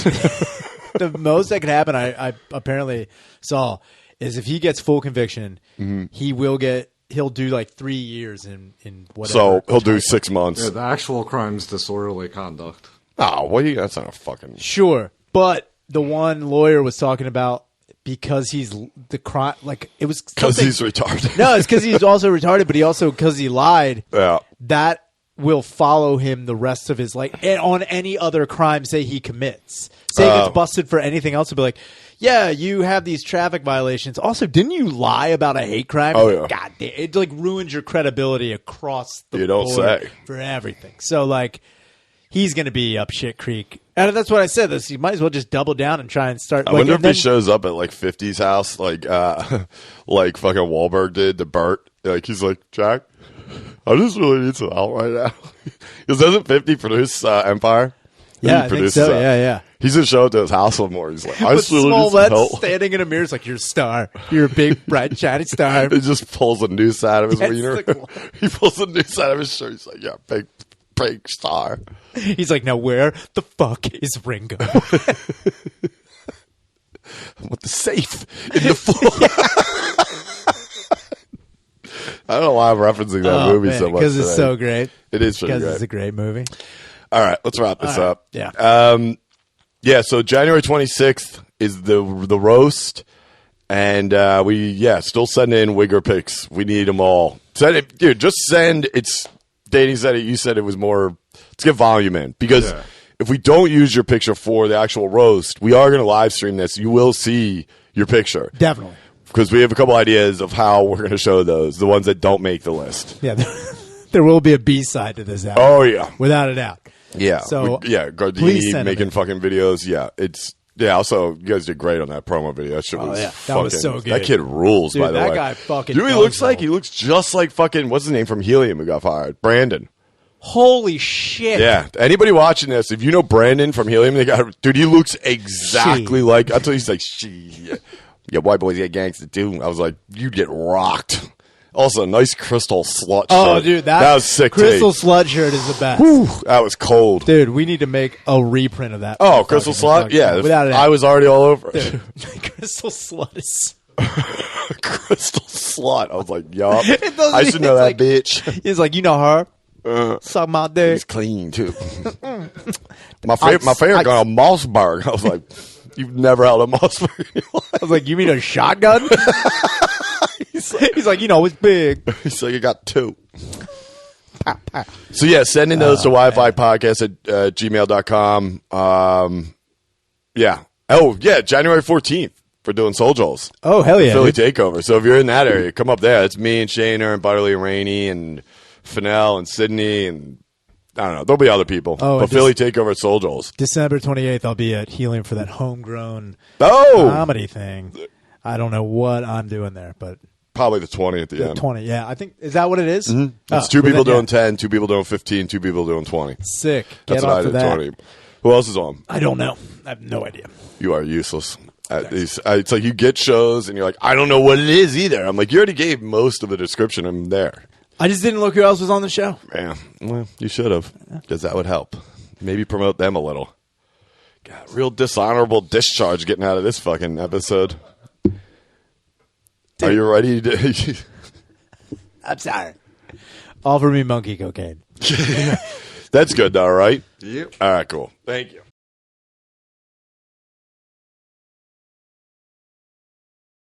the most that could happen, I apparently saw, is if he gets full conviction, he'll do like 3 years in whatever. So he'll do 6 months. Yeah, the actual crime's disorderly conduct. Oh, well, that's not a fucking. Sure, but the one lawyer was talking about because he's the crime, like it was Because something- he's retarded. No, it's because he's also retarded, but he also because he lied. Yeah. That will follow him the rest of his life and on any other crime, say he commits. Say he gets busted for anything else, to be like, yeah, you have these traffic violations. Also, didn't you lie about a hate crime? Oh, yeah. God damn, it like ruins your credibility across the You don't board say. for everything. So like, he's going to be up shit creek. And that's what I said. This, you might as well just double down and try and start. I wonder if he shows up at like 50's house, like like fucking Wahlberg did to Bert. Like he's like, Jack, I just really need some help right now. Because doesn't 50 produce Empire? Yeah, He I think produces so. that. Yeah. He's gonna show up to his house one more. He's like, I But just really need some Smollett's help. standing in a mirror. It's like, you're a star. You're a big, bright, shiny star. He just pulls a noose out of his That's wiener. the- He pulls a noose out of his shirt. He's like, yeah, big star. He's like, now where the fuck is Ringo? I want the safe in the floor. I don't know why I'm referencing that movie so much. Because it's today. so great. It is pretty Because great. it's a great movie. All right, let's wrap this All right, up. yeah. Yeah, so January 26th is the roast, and we still send in Wigger pics. We need them all. Send it, dude. Just send. It's Danny said it. You said it was more. Let's get volume in because if we don't use your picture for the actual roast, we are going to live stream this. You will see your picture Definitely. because we have a couple ideas of how we're going to show those. The ones that don't make the list. Yeah. There will be a B-side to this album. Oh yeah. Without a doubt. Yeah. So, yeah, please Gardini send making them fucking videos. Yeah, it's also you guys did great on that promo video. That shit was yeah. fucking, That was so good. That kid rules. Dude, by the that way, guy fucking Do you know what he does looks like? roll. He looks just like fucking what's his name from Helium who got fired, Brandon. Holy shit. Yeah. Anybody watching this, if you know Brandon from Helium, dude, he looks exactly like. Until he's like, yeah, white boys get gangsta too. I was like, you'd get rocked. Also, nice crystal slut Oh, shirt. dude, that was sick. Crystal take. Slut shirt is the best. Whew, that was cold. Dude, we need to make a reprint of that. Oh, Crystal Slut? Yeah. Without a doubt. I was already all over it. Dude, Crystal Slut is... Crystal Slut. I was like, yup. doesn't I should know that even- bitch. He's like, you know her. Suck my dick. He's clean, too. my favorite got a Mossberg. I was like, you've never held a Mossberg in your life. I was like, you mean a shotgun? He's like, you know, it's big. He's like, I got two. So, yeah, send in those to Wi-Fi podcast at gmail.com. Yeah. Oh, yeah, January 14th for doing Soul Joel's. Oh, hell yeah. Philly dude. Takeover. So if you're in that area, come up there. It's me and Shaner and Butterly and Rainey and Fennell and Sydney and I don't know. There'll be other people. Oh, but and Philly Takeover at Soul Joel's. December 28th, I'll be at Helium for that homegrown Oh! comedy thing. I don't know what I'm doing there, but Probably the 20 at the end. 20. Yeah, I think, is that what it is? It's Oh, two people then, yeah. doing 10, two people doing 15, two people doing 20. Sick. That's Get what I off did, of that. 20. Who else is on? I don't know. I have no idea. You are useless. At these, it's like you get shows and you're like, I don't know what it is either. I'm like, you already gave most of the description. I'm there. I just didn't look who else was on the show. Man, well, you should have, because that would help. Maybe promote them a little. God, real dishonorable discharge getting out of this fucking episode. Are you ready to... I'm sorry. Offer me monkey cocaine. That's good, though, right? Yep. All right, cool. Thank you.